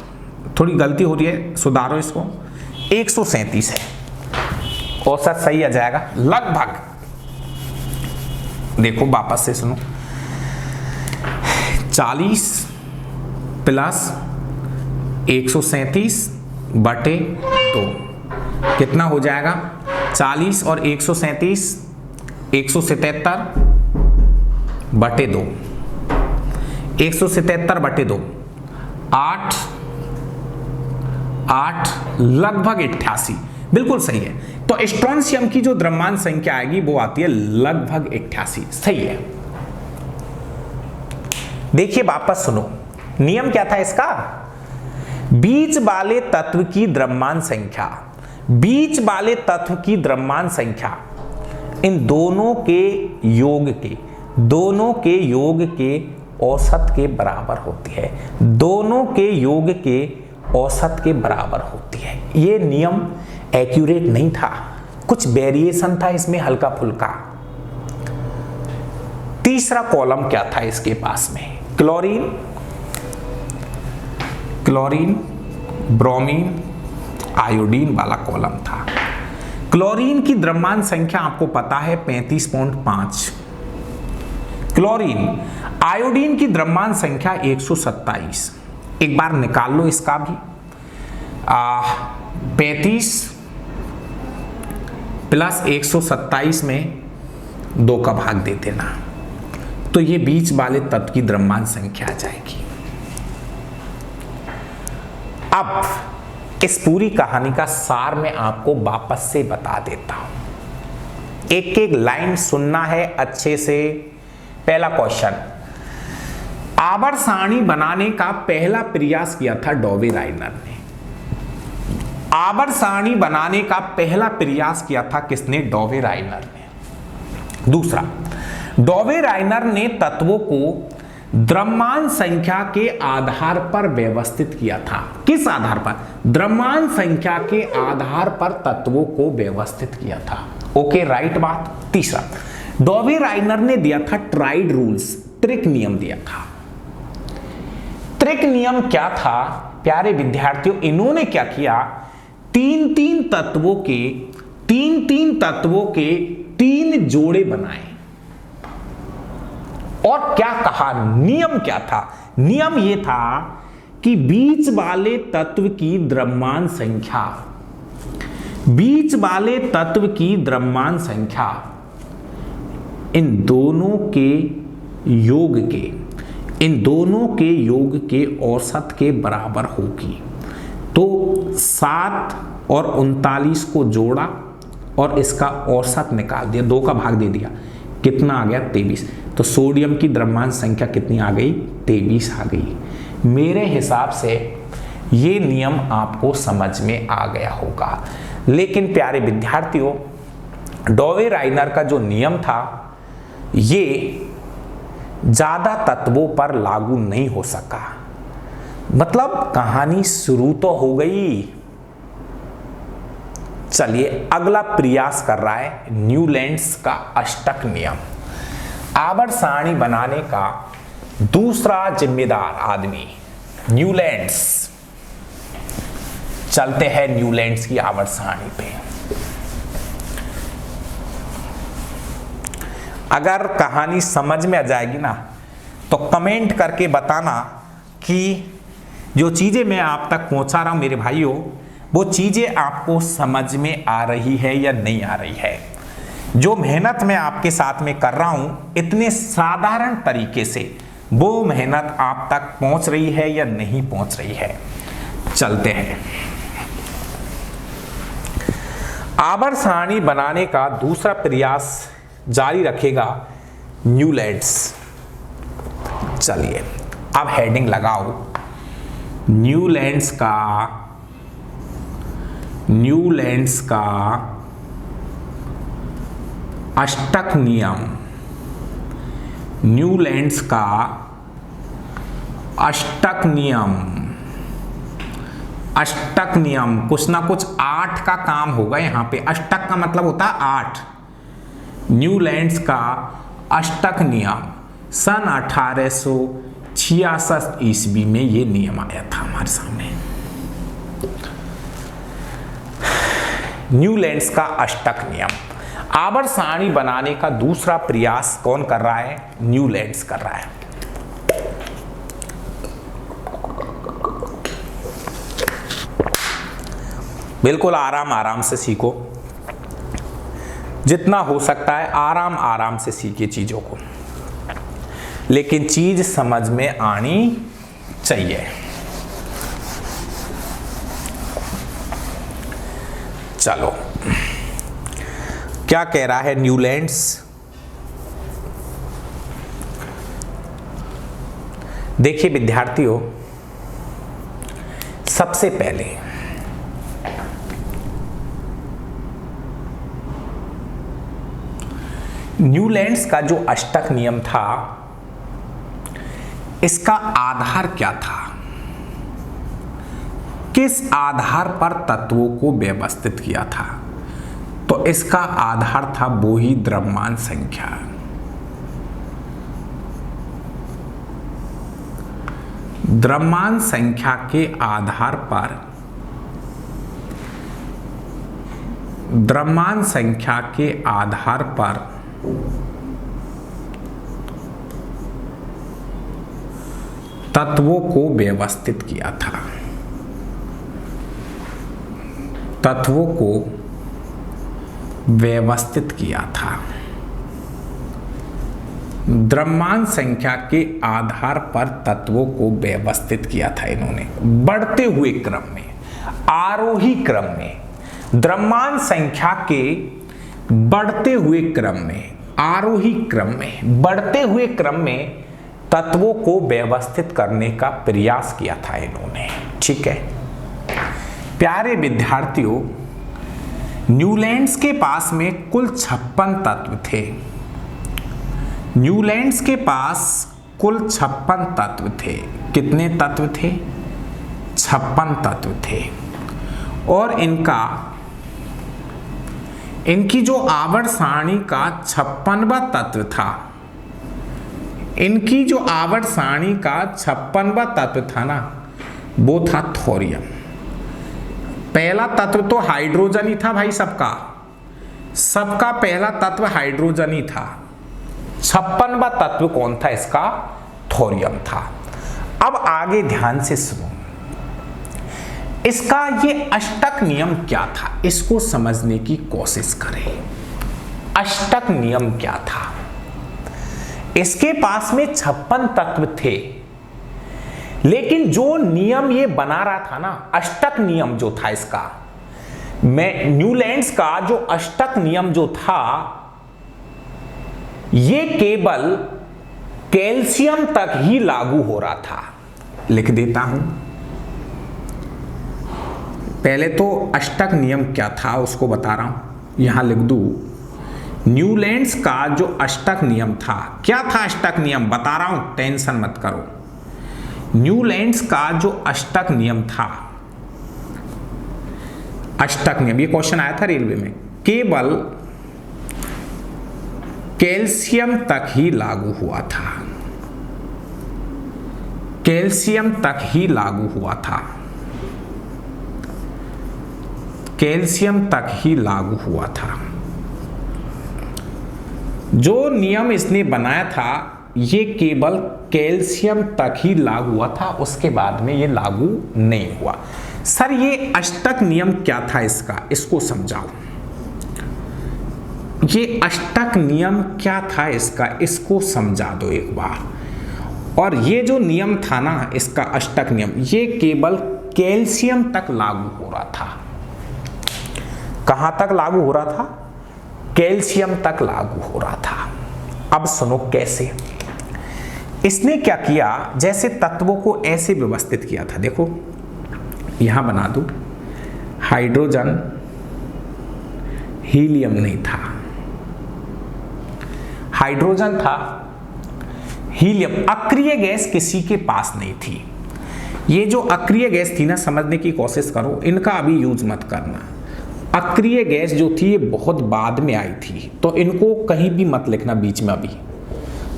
थोड़ी गलती हो रही है, सुधारो इसको। 137 है। औसत सही आ जाएगा लगभग। देखो वापस से सुनो, 40 प्लस 137 बटे 2 कितना हो जाएगा? 40 और 137, 177 बटे 2, 177 बटे 2, 8 लगभग 88। बिल्कुल सही है। तो स्ट्रोंशियम की जो द्रव्यमान संख्या आएगी वो आती है लगभग 88। सही है। देखिए वापस सुनो, नियम क्या था इसका? बीच वाले तत्व की द्रव्यमान संख्या, बीच वाले तत्व की द्रव्यमान संख्या इन दोनों के योग के, दोनों के योग के औसत के बराबर होती है। दोनों के योग के औसत के बराबर होती है। यह नियम एक्यूरेट नहीं था, कुछ वेरिएशन था इसमें हल्का फुल्का। तीसरा कॉलम क्या था इसके पास में? क्लोरीन, क्लोरीन, ब्रोमीन, आयोडीन वाला कॉलम था। क्लोरीन की द्रव्यमान संख्या आपको पता है 35.5 क्लोरीन। आयोडीन की द्रव्यमान संख्या 127। एक बार निकाल लो इसका भी। 35 प्लस 127 में 2 का भाग दे देना, तो ये बीच वाले तत्व की द्रव्यमान संख्या आ जाएगी। अब इस पूरी कहानी का सार मैं आपको वापस से बता देता हूं। एक एक लाइन सुनना है अच्छे से। पहला क्वेश्चन, आवर्त सारणी बनाने का पहला प्रयास किया था डॉवे-राइनर ने। आवर्त सारणी बनाने का पहला प्रयास किया था किसने? डॉवे-राइनर ने। दूसरा, डॉवे-राइनर ने तत्वों को द्रव्यमान संख्या के आधार पर व्यवस्थित किया था। किस आधार पर? द्रव्यमान संख्या के आधार पर तत्वों को व्यवस्थित किया था। ओके, राइट बात। तीसरा, डॉवे राइनर ने दिया था ट्राइड रूल्स, त्रिक नियम दिया था। त्रिक नियम क्या था प्यारे विद्यार्थियों? इन्होंने क्या किया, तीन तीन तत्वों के तीन जोड़े बनाए और क्या कहा, नियम क्या था? नियम यह था कि बीच वाले तत्व की द्रव्यमान संख्या, बीच वाले तत्व की द्रव्यमान संख्या इन दोनों के योग के औसत के बराबर होगी। तो 7 और 39 को जोड़ा और इसका औसत निकाल दिया, 2 का भाग दे दिया, कितना आ गया? 23। तो सोडियम की द्रव्यमान संख्या कितनी आ गई? 23 आ गई। मेरे हिसाब से ये नियम आपको समझ में आ गया होगा। लेकिन प्यारे विद्यार्थियों, डॉवे राइनर का जो नियम था ये ज्यादा तत्वों पर लागू नहीं हो सका। मतलब कहानी शुरू तो हो गई। चलिए अगला प्रयास कर रहा है न्यूलैंड्स का अष्टक नियम। आवर्त सारणी बनाने का दूसरा जिम्मेदार आदमी न्यूलैंड्स। चलते हैं न्यूलैंड्स की आवर्त सारणी पे। अगर कहानी समझ में आ जाएगी ना तो कमेंट करके बताना कि जो चीजें मैं आप तक पहुंचा रहा हूं मेरे भाइयों, वो चीजें आपको समझ में आ रही है या नहीं आ रही है। जो मेहनत मैं आपके साथ में कर रहा हूं इतने साधारण तरीके से, वो मेहनत आप तक पहुंच रही है या नहीं पहुंच रही है। चलते हैं। आवर्त सारणी बनाने का दूसरा प्रयास जारी रखेगा न्यूलैंड्स। चलिए अब हेडिंग लगाओ, न्यूलैंड्स का अष्टक नियम। न्यूलैंड्स का अष्टक नियम कुछ ना कुछ 8 का काम होगा यहां पे। अष्टक का मतलब होता है 8। न्यूलैंड्स का अष्टक नियम सन 1866 ईस्वी में ये नियम आया था हमारे सामने। न्यूलैंड्स का अष्टक नियम। आवर्त सारणी बनाने का दूसरा प्रयास कौन कर रहा है? न्यूलैंड्स कर रहा है। बिल्कुल आराम आराम से सीखो, जितना हो सकता है आराम आराम से सीखिए चीजों को, लेकिन चीज समझ में आनी चाहिए। चलो क्या कह रहा है न्यूलैंड्स? देखिए विद्यार्थियों, सबसे पहले न्यूलैंड्स का जो अष्टक नियम था इसका आधार क्या था? किस आधार पर तत्वों को व्यवस्थित किया था? तो इसका आधार था वो ही द्रव्यमान संख्या। द्रव्यमान संख्या के आधार पर तत्वों को व्यवस्थित किया था। द्रव्यमान संख्या के आधार पर तत्वों को व्यवस्थित किया था इन्होंने, बढ़ते हुए क्रम में, आरोही क्रम में। द्रव्यमान संख्या के बढ़ते हुए क्रम में, आरोही क्रम में, बढ़ते हुए क्रम में तत्वों को व्यवस्थित करने का प्रयास किया था इन्होंने। ठीक है प्यारे विद्यार्थियों, न्यूलैंड्स के पास में कुल 56 तत्व थे। न्यूलैंड्स के पास कुल 56 तत्व थे। कितने तत्व थे? 56 तत्व थे। और इनकी जो आवर्त सारणी का 56वां तत्व था, इनकी जो आवर्त सारणी का 56वां तत्व था ना, वो था थोरियम। पहला तत्व तो हाइड्रोजन ही था भाई, सबका पहला तत्व हाइड्रोजन ही था। 56वां तत्व कौन था इसका? थोरियम था। अब आगे ध्यान से सुनो, इसका ये अष्टक नियम क्या था, इसको समझने की कोशिश करें। अष्टक नियम क्या था? इसके पास में 56 तत्व थे, लेकिन जो नियम ये बना रहा था ना, अष्टक नियम जो था इसका, न्यूलैंड्स का जो अष्टक नियम जो था, ये केवल कैल्शियम तक ही लागू हो रहा था। लिख देता हूं, पहले तो अष्टक नियम क्या था उसको बता रहा हूं, यहां लिख दूं। न्यूलैंड्स का जो अष्टक नियम था, क्या था अष्टक नियम बता रहा हूं, टेंशन मत करो। न्यूलैंड्स का जो अष्टक नियम था, अष्टक नियम, ये क्वेश्चन आया था रेलवे में, केवल कैल्शियम तक ही लागू हुआ था, कैल्शियम तक ही लागू हुआ था, कैल्शियम तक ही लागू हुआ था। जो नियम इसने बनाया था ये केवल कैल्शियम तक ही लागू हुआ था, उसके बाद में ये लागू नहीं हुआ। सर ये अष्टक नियम क्या था इसका, इसको समझाओ। ये अष्टक नियम क्या था इसका, इसको समझा दो एक बार। और ये जो नियम था ना इसका अष्टक नियम, ये केवल कैल्शियम तक लागू हो रहा था। कहां तक लागू हो रहा था? कैल्शियम तक लागू हो रहा था। अब सुनो कैसे। इसने क्या किया, जैसे तत्वों को ऐसे व्यवस्थित किया था, देखो यहां बना दूं, हाइड्रोजन, हीलियम नहीं था, हाइड्रोजन था, हीलियम, अक्रिय गैस किसी के पास नहीं थी। ये जो अक्रिय गैस थी ना, समझने की कोशिश करो, इनका अभी यूज मत करना। अक्रिय गैस जो थी ये बहुत बाद में आई थी, तो इनको कहीं भी मत लिखना बीच में। अभी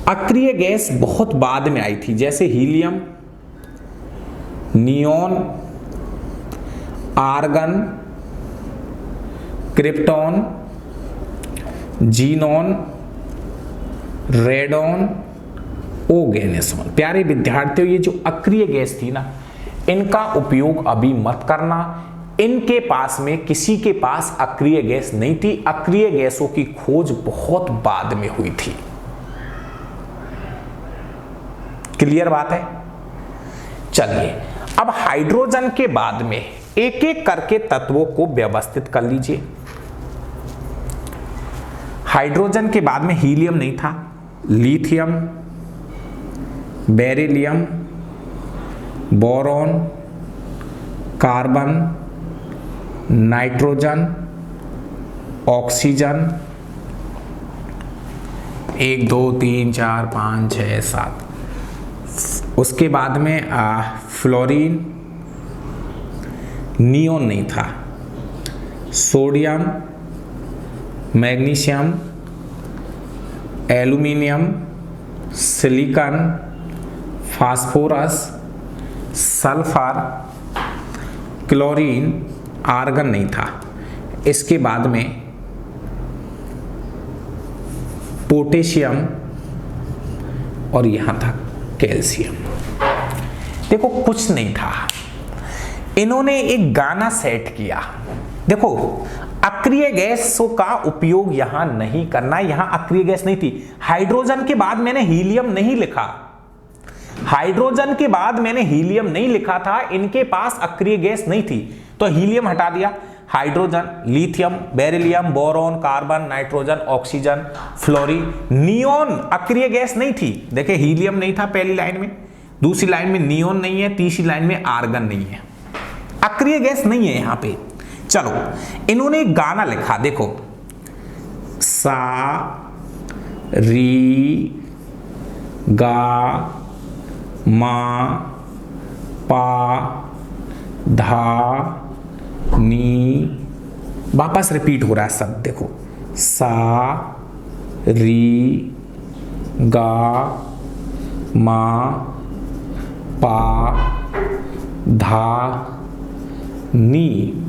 अक्रिय गैस बहुत बाद में आई थी, जैसे helium, neon, argon, krypton, xenon, radon, oganesson. प्यारे विद्यार्थियों, ये जो अक्रिय गैस थी ना, इनका उपयोग अभी मत करना। इनके पास में, किसी के पास अक्रिय गैस नहीं थी। अक्रिय गैसों की खोज बहुत बाद में हुई थी। क्लियर बात है? चलिए अब हाइड्रोजन के बाद में एक एक करके तत्वों को व्यवस्थित कर लीजिए। हाइड्रोजन के बाद में हीलियम नहीं था, lithium, beryllium, boron, carbon, nitrogen, oxygen, 1 2 3 4 5 6 7। उसके बाद में फ्लोरीन, नियोन नहीं था, sodium, magnesium, aluminium, silicon, phosphorus, sulphur, chlorine, argon नहीं था। इसके बाद में पोटेशियम और यहां था कैल्शियम। देखो कुछ नहीं था, इन्होंने एक गाना सेट किया। देखो अक्रिय गैसों का उपयोग यहां नहीं करना, यहां अक्रिय गैस नहीं थी। हाइड्रोजन के बाद मैंने हीलियम नहीं लिखा, हाइड्रोजन के बाद मैंने हीलियम नहीं लिखा था, इनके पास अक्रिय गैस नहीं थी, तो हीलियम हटा दिया। Hydrogen, lithium, beryllium, boron, carbon, nitrogen, oxygen, fluorine, neon अक्रिय गैस नहीं थी। देखिए हीलियम नहीं था पहली लाइन में, दूसरी लाइन में नियोन नहीं है, तीसरी लाइन में आर्गन नहीं है, अक्रिय गैस नहीं है यहां पे। चलो इन्होंने एक गाना लिखा, देखो सा री गा मा पा धा नी वापस रिपीट हो रहा है सब, देखो सा री गा मा पा धा नी,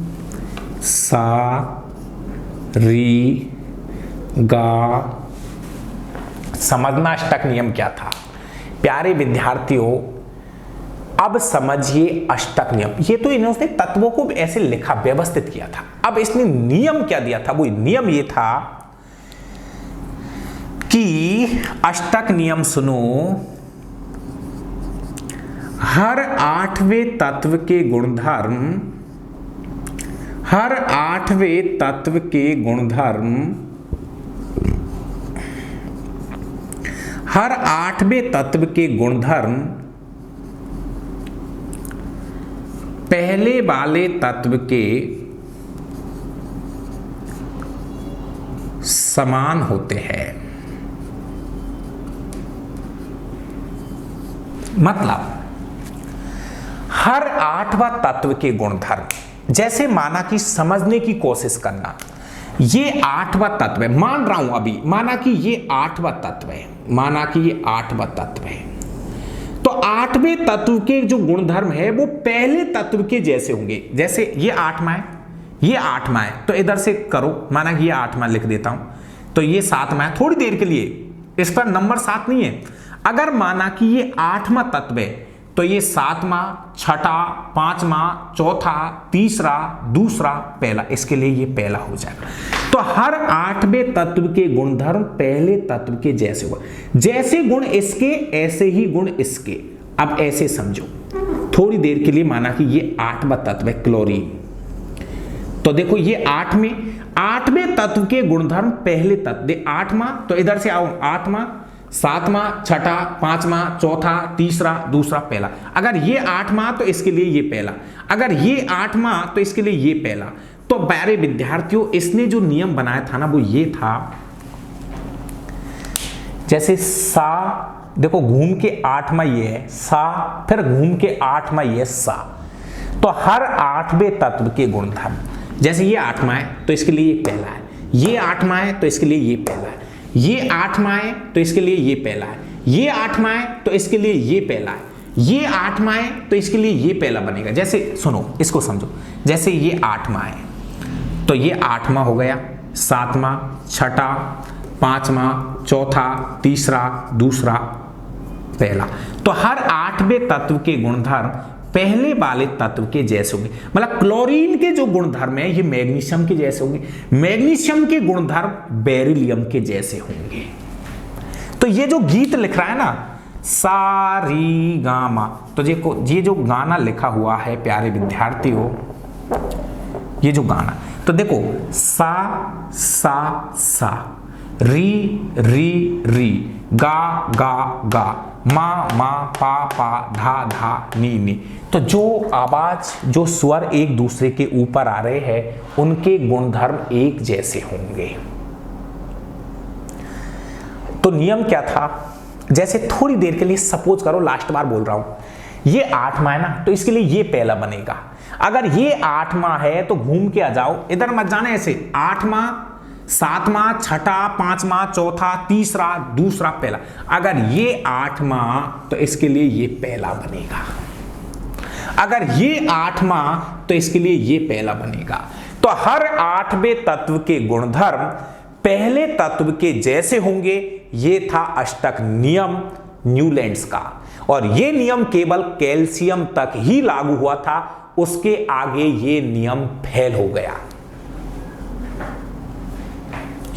सा री गा। समझना अष्टक नियम क्या था प्यारे विद्यार्थियों, अब समझिए अष्टक नियम। ये तो इन्होंने तत्वों को ऐसे लिखा, व्यवस्थित किया था। अब इसने नियम क्या दिया था, वो नियम ये था कि अष्टक नियम सुनो, हर आठवें तत्व के गुणधर्म, हर आठवें तत्व के गुणधर्म, हर आठवें तत्व के गुणधर्म पहले वाले तत्व के समान होते हैं। मतलब हर आठवां तत्व के गुणधर्म, जैसे माना कि समझने की कोशिश करना, ये आठवां तत्व है, मान रहा हूं अभी, माना कि ये आठवां तत्व है, माना कि ये आठवां तत्व है, तो आठवें तत्व के जो गुणधर्म है वो पहले तत्व के जैसे होंगे। जैसे ये आठवां है, ये आठवां है, तो इधर से करो, माना कि ये आठवां लिख देता हूं, तो ये सातवां है। थोड़ी देर के लिए इस पर नंबर 7 नहीं है। अगर माना कि ये आठवां तत्व है तो ये सातवां, छठा, पांचवां, चौथा, तीसरा, दूसरा, पहला, इसके लिए ये पहला हो जाएगा। तो हर आठवें तत्व के गुणधर्म पहले तत्व के जैसे हुआ, जैसे गुण इसके ऐसे ही गुण इसके। अब ऐसे समझो, थोड़ी देर के लिए माना कि ये आठवां तत्व है क्लोरीन, तो देखो ये आठवें तत्व के गुणधर्म पहले तत्व, आठवां, तो इधर से आओ, आठवां, सातवां, छठा, पांचवां, चौथा, तीसरा, दूसरा, पहला। अगर ये आठवां तो इसके लिए ये पहला, अगर ये आठवां तो इसके लिए ये पहला। तो प्यारे विद्यार्थियों, इसने जो नियम बनाया था ना वो ये था, जैसे सा, देखो घूम के आठवां ये है सा, फिर घूम के आठवां ये सा, तो हर आठवें तत्व के गुणधर्म, जैसे ये आठवां है तो इसके लिए ये पहला है, ये आठवां है तो इसके लिए ये पहला है, ये आठवां है तो इसके लिए ये पहला है, ये आठवां है तो इसके लिए ये पहला है, ये आठवां है तो इसके लिए ये पहला बनेगा। जैसे सुनो, इसको समझो, जैसे ये आठवां है तो ये आठवां हो गया, सातवां, छठा, पांचवां, चौथा, तीसरा, दूसरा, पहला। तो हर आठवें तत्व के गुणधर्म पहले वाले तत्व के जैसे होंगे। मतलब क्लोरीन के जो गुणधर्म है ये मैग्नीशियम के जैसे होंगे, मैग्नीशियम के गुणधर्म बेरिलियम के जैसे होंगे। तो ये जो गीत लिख रहा है ना, सा री गा मा, तो ये जो गाना लिखा हुआ है प्यारे विद्यार्थियों, ये जो गाना, तो देखो सा सा सा, री री री, गा गा गा, मा मा, पा पा, धा धा, नी नी। तो जो आवाज, जो स्वर एक दूसरे के ऊपर आ रहे हैं उनके गुणधर्म एक जैसे होंगे। तो नियम क्या था, जैसे थोड़ी देर के लिए सपोज करो, लास्ट बार बोल रहा हूं, ये आठवां है ना तो इसके लिए ये पहला बनेगा। अगर ये आठवां है तो घूम के आ जाओ, इधर मत जाना, ऐसे आठवां, सातवां, छठा, पांचवां, चौथा, तीसरा, दूसरा, पहला। अगर ये आठवां तो इसके लिए ये पहला बनेगा, अगर ये आठवां तो इसके लिए ये पहला बनेगा। तो हर आठवें तत्व के गुणधर्म पहले तत्व के जैसे होंगे, ये था अष्टक नियम न्यूलैंड्स का। और ये नियम केवल कैल्शियम तक ही लागू हुआ था, उसके आगे ये नियम फेल हो गया।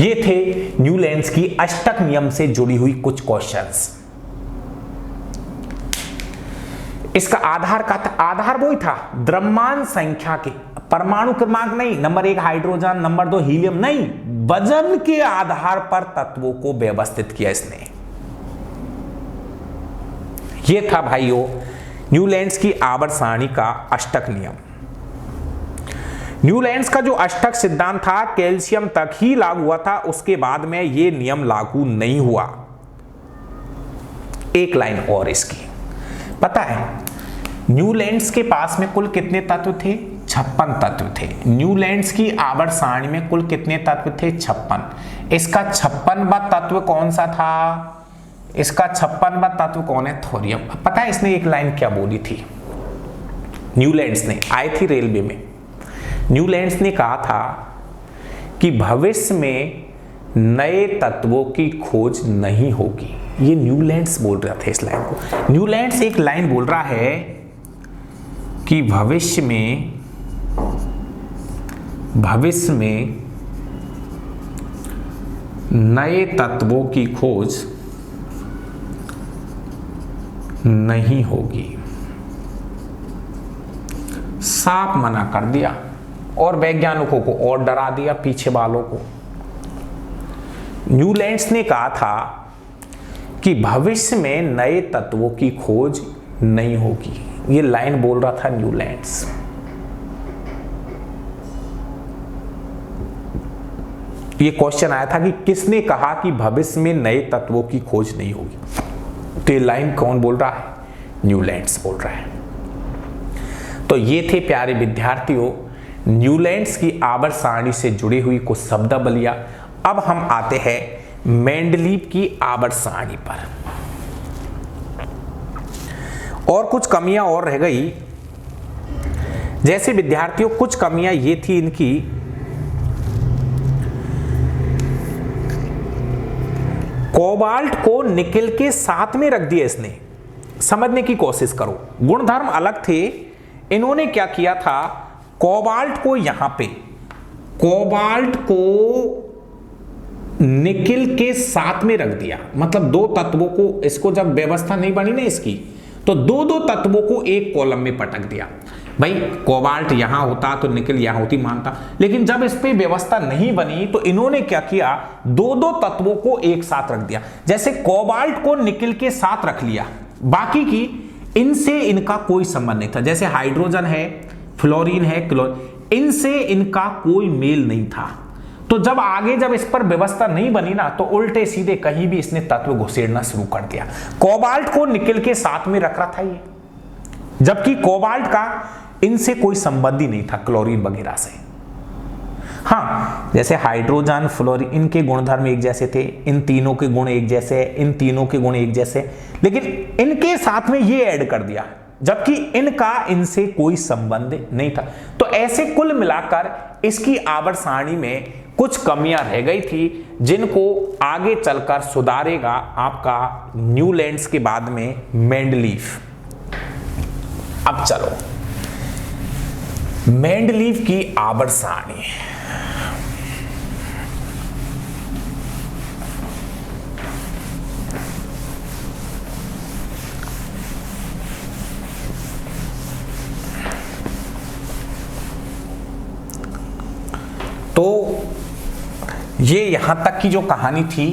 ये थे न्यूलैंड्स की अष्टक नियम से जुड़ी हुई कुछ क्वेश्चंस। इसका आधार का था, आधार वही था द्रव्यमान संख्या के, परमाणु क्रमांक नहीं, नंबर 1 हाइड्रोजन, नंबर 2 हीलियम नहीं, वजन के आधार पर तत्वों को व्यवस्थित किया इसने। यह था भाइयों न्यूलैंड्स की आवर्त सारणी का अष्टक नियम। न्यूलैंड्स का जो अष्टक सिद्धांत था कैल्शियम तक ही लागू हुआ था, उसके बाद में यह नियम लागू नहीं हुआ। एक लाइन और इसकी, पता है न्यूलैंड्स के पास में कुल कितने तत्व थे? 56 तत्व थे। न्यूलैंड्स की आवर्त सारणी में कुल कितने तत्व थे? 56। इसका 56वां तत्व कौन सा था? इसका 56वां तत्व कौन है? थोरियम। पता है इसने एक लाइन क्या बोली थी? न्यूलैंड्स ने, आई थी रेलवे में, न्यूलैंड्स ने कहा था कि भविष्य में नए तत्वों की खोज नहीं होगी। ये न्यूलैंड्स बोल रहा था इस लाइन को। न्यूलैंड्स एक लाइन बोल रहा है कि भविष्य में नए तत्वों की खोज नहीं होगी। साफ मना कर दिया और वैज्ञानिकों को और डरा दिया, पीछे वालों को। न्यूलैंड्स ने कहा था कि भविष्य में नए तत्वों की खोज नहीं होगी। ये लाइन बोल रहा था न्यूलैंड्स। ये क्वेश्चन आया था कि किसने कहा कि भविष्य में नए तत्वों की खोज नहीं होगी। तो ये लाइन कौन बोल रहा है? न्यूलैंड्स बोल रहा है। तो ये थे प्यारे विद्यार्थियों न्यूलैंड्स की आवर्त सारणी से जुड़ी हुई कुछ शब्दावलियां। अब हम आते हैं मेंडलीव की आवर्त सारणी पर। और कुछ कमियां और रह गई। जैसे विद्यार्थियों कुछ कमियां ये थी इनकी, कोबाल्ट को निकेल के साथ में रख दिया इसने। समझने की कोशिश करो, गुणधर्म अलग थे। इन्होंने क्या किया था? कोबाल्ट को यहां पे, कोबाल्ट को निकेल के साथ में रख दिया। मतलब दो तत्वों को, इसको जब व्यवस्था नहीं बनी ना इसकी, तो दो तत्वों को एक कॉलम में पटक दिया। भाई कोबाल्ट यहां होता तो निकेल यहां होती मानता, लेकिन जब इस पे व्यवस्था नहीं बनी तो इन्होंने क्या किया? दो तत्वों को एक साथ रख दिया। जैसे कोबाल्ट को निकेल के साथ रख लिया, बाकी की इनसे इनका कोई संबंध नहीं था। जैसे हाइड्रोजन है, फ्लोरीन है, क्लोरीन, इनसे इनका कोई मेल नहीं था। तो जब आगे जब इस पर व्यवस्था नहीं बनी ना, तो उल्टे सीधे कहीं भी इसने तत्व घुसेड़ना शुरू कर दिया। कोबाल्ट को निकेल के साथ में रख रहा था ये, जबकि कोबाल्ट का इनसे कोई संबंध ही नहीं था क्लोरीन वगैरह से। हाँ, जैसे हाइड्रोजन, फ्लोरीन, इनके गुणधर्म एक जैसे थे, इन तीनों के गुण एक जैसे, इन तीनों के गुण एक जैसे, लेकिन इनके साथ में ये ऐड कर दिया, जबकि इनका इनसे कोई संबंध नहीं था। तो ऐसे कुल मिलाकर इसकी आवर्त सारणी में कुछ कमियां रह गई थी, जिनको आगे चलकर सुधारेगा आपका न्यूलैंड्स के बाद में मेंडलीव। अब चलो मेंडलीव की आवर्त सारणी। तो ये यहां तक की जो कहानी थी,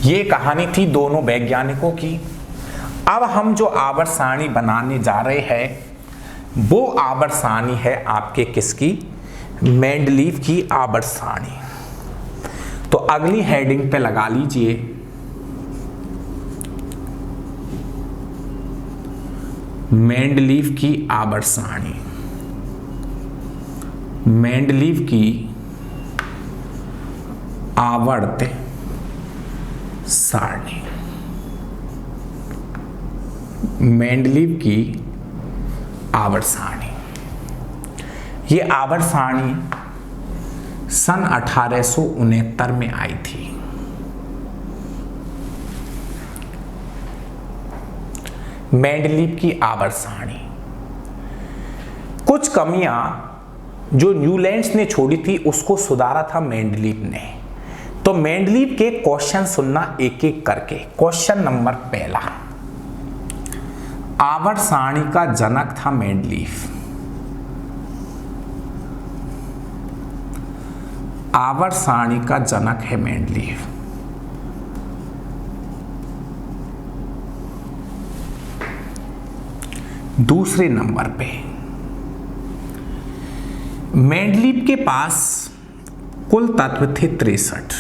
ये कहानी थी दोनों वैज्ञानिकों की। अब हम जो आवर्त सारणी बनाने जा रहे हैं वो आवर्त सारणी है आपके किसकी? मेंडलीव की आवर्त सारणी। तो अगली हेडिंग पे लगा लीजिए मेंडलीव की आवर्त सारणी। मेंडलीव की आवर्त सारणी। मेंडलीव की आवर्त सारणी। ये आवर्त सारणी सन 1869 में आई थी। मेंडलीव की आवर्त सारणी। कुछ कमियां जो न्यूलैंड्स ने छोड़ी थी उसको सुधारा था मेंडलीव ने। तो मेंडलीव के क्वेश्चन सुनना एक एक करके। क्वेश्चन नंबर पहला, आवर्त सारणी का जनक था मेंडलीव। आवर्त सारणी का जनक है मेंडलीव। दूसरे नंबर पे मेंडलीव के पास कुल तत्व थे 63।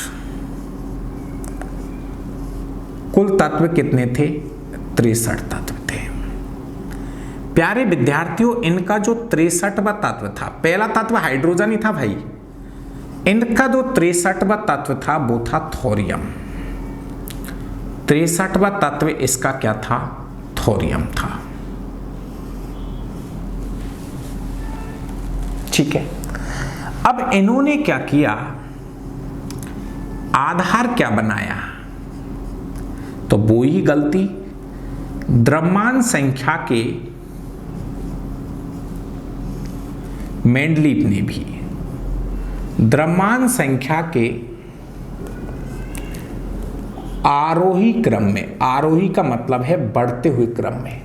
कुल तत्व कितने थे? 63 तत्व थे। प्यारे विद्यार्थियों, इनका जो 63वां तत्व था, पहला तत्व हाइड्रोजन ही था भाई, इनका जो 63वां तत्व था वो था थोरियम। 63वां तत्व इसका क्या था? थोरियम था। ठीक है। अब इन्होंने क्या किया, आधार क्या बनाया? तो वो ही गलती, द्रव्यमान संख्या के मेंडलीव ने भी द्रव्यमान संख्या के आरोही क्रम में, आरोही का मतलब है बढ़ते हुए क्रम में,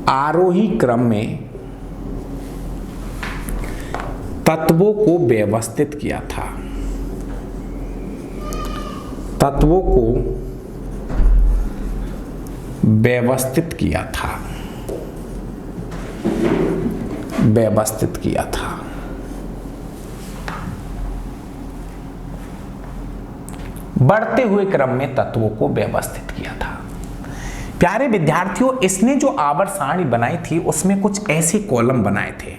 आरोही क्रम में तत्वों को व्यवस्थित किया था, तत्वों को व्यवस्थित किया था, व्यवस्थित किया था। बढ़ते हुए क्रम में तत्वों को व्यवस्थित किया था। प्यारे विद्यार्थियों, इसने जो आवर्त सारणी बनाई थी उसमें कुछ ऐसे कॉलम बनाए थे,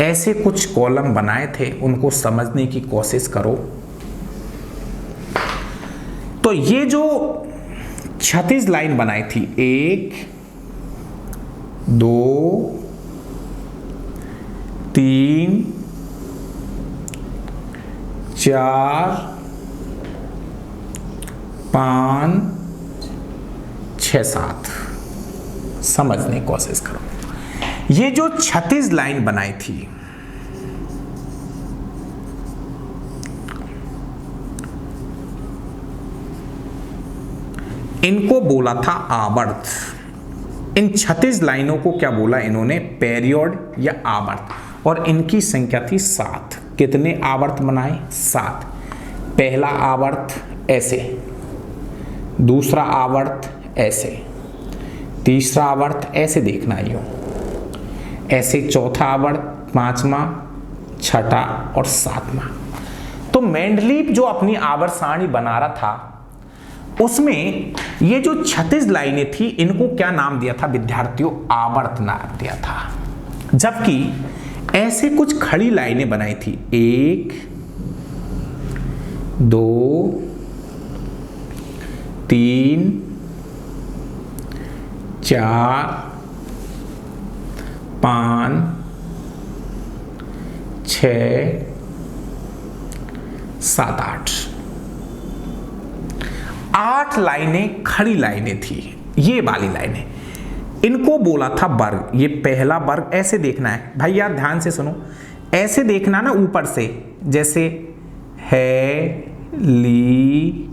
ऐसे कुछ कॉलम बनाए थे, उनको समझने की कोशिश करो। तो ये जो 36 लाइन बनाई थी, 1 2 3 4 5 6 7, समझने की कोशिश करो। ये जो 36 लाइन बनाई थी, इनको बोला था आवर्त। इन 36 लाइनों को क्या बोला इन्होंने? पेरियड या आवर्त। और इनकी संख्या थी 7। कितने आवर्त बनाए? 7। पहला आवर्त ऐसे, दूसरा आवर्त ऐसे, तीसरा आवर्त ऐसे देखना यूं, ऐसे चौथा आवर्त, पांचवा, छठा और सातवां। तो मेंडलीव जो अपनी आवर्त सारणी बना रहा था उसमें ये जो 36 लाइनें थी इनको क्या नाम दिया था विद्यार्थियों? आवर्त नाम दिया था। जबकि ऐसे कुछ खड़ी लाइनें बनाई थी, 1 2 3 4 5 6 7 8 लाइनें खड़ी लाइनें थी। ये वाली लाइनें, इनको बोला था वर्ग। ये पहला वर्ग ऐसे देखना है भाई, यार ध्यान से सुनो, ऐसे देखना ना ऊपर से, जैसे है, ली,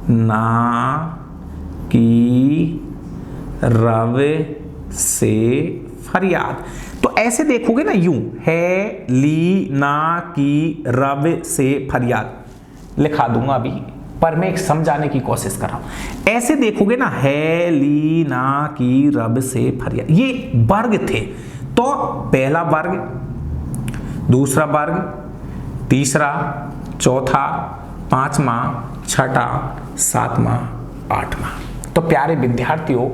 ना, की, रव, से, फरियाद। तो ऐसे देखोगे ना यूं, है, ली, ना, की, रव, से, फरियाद। लिखा दूंगा अभी, पर मैं एक समझाने की कोशिश कर रहा हूं। ऐसे देखोगे ना, है, ली, ना, की, रब, से, फरियाद, ये वर्ग थे। तो पहला वर्ग, दूसरा वर्ग, तीसरा, चौथा, पांचवा, छठा, सातवां, आठवां। तो प्यारे विद्यार्थियों,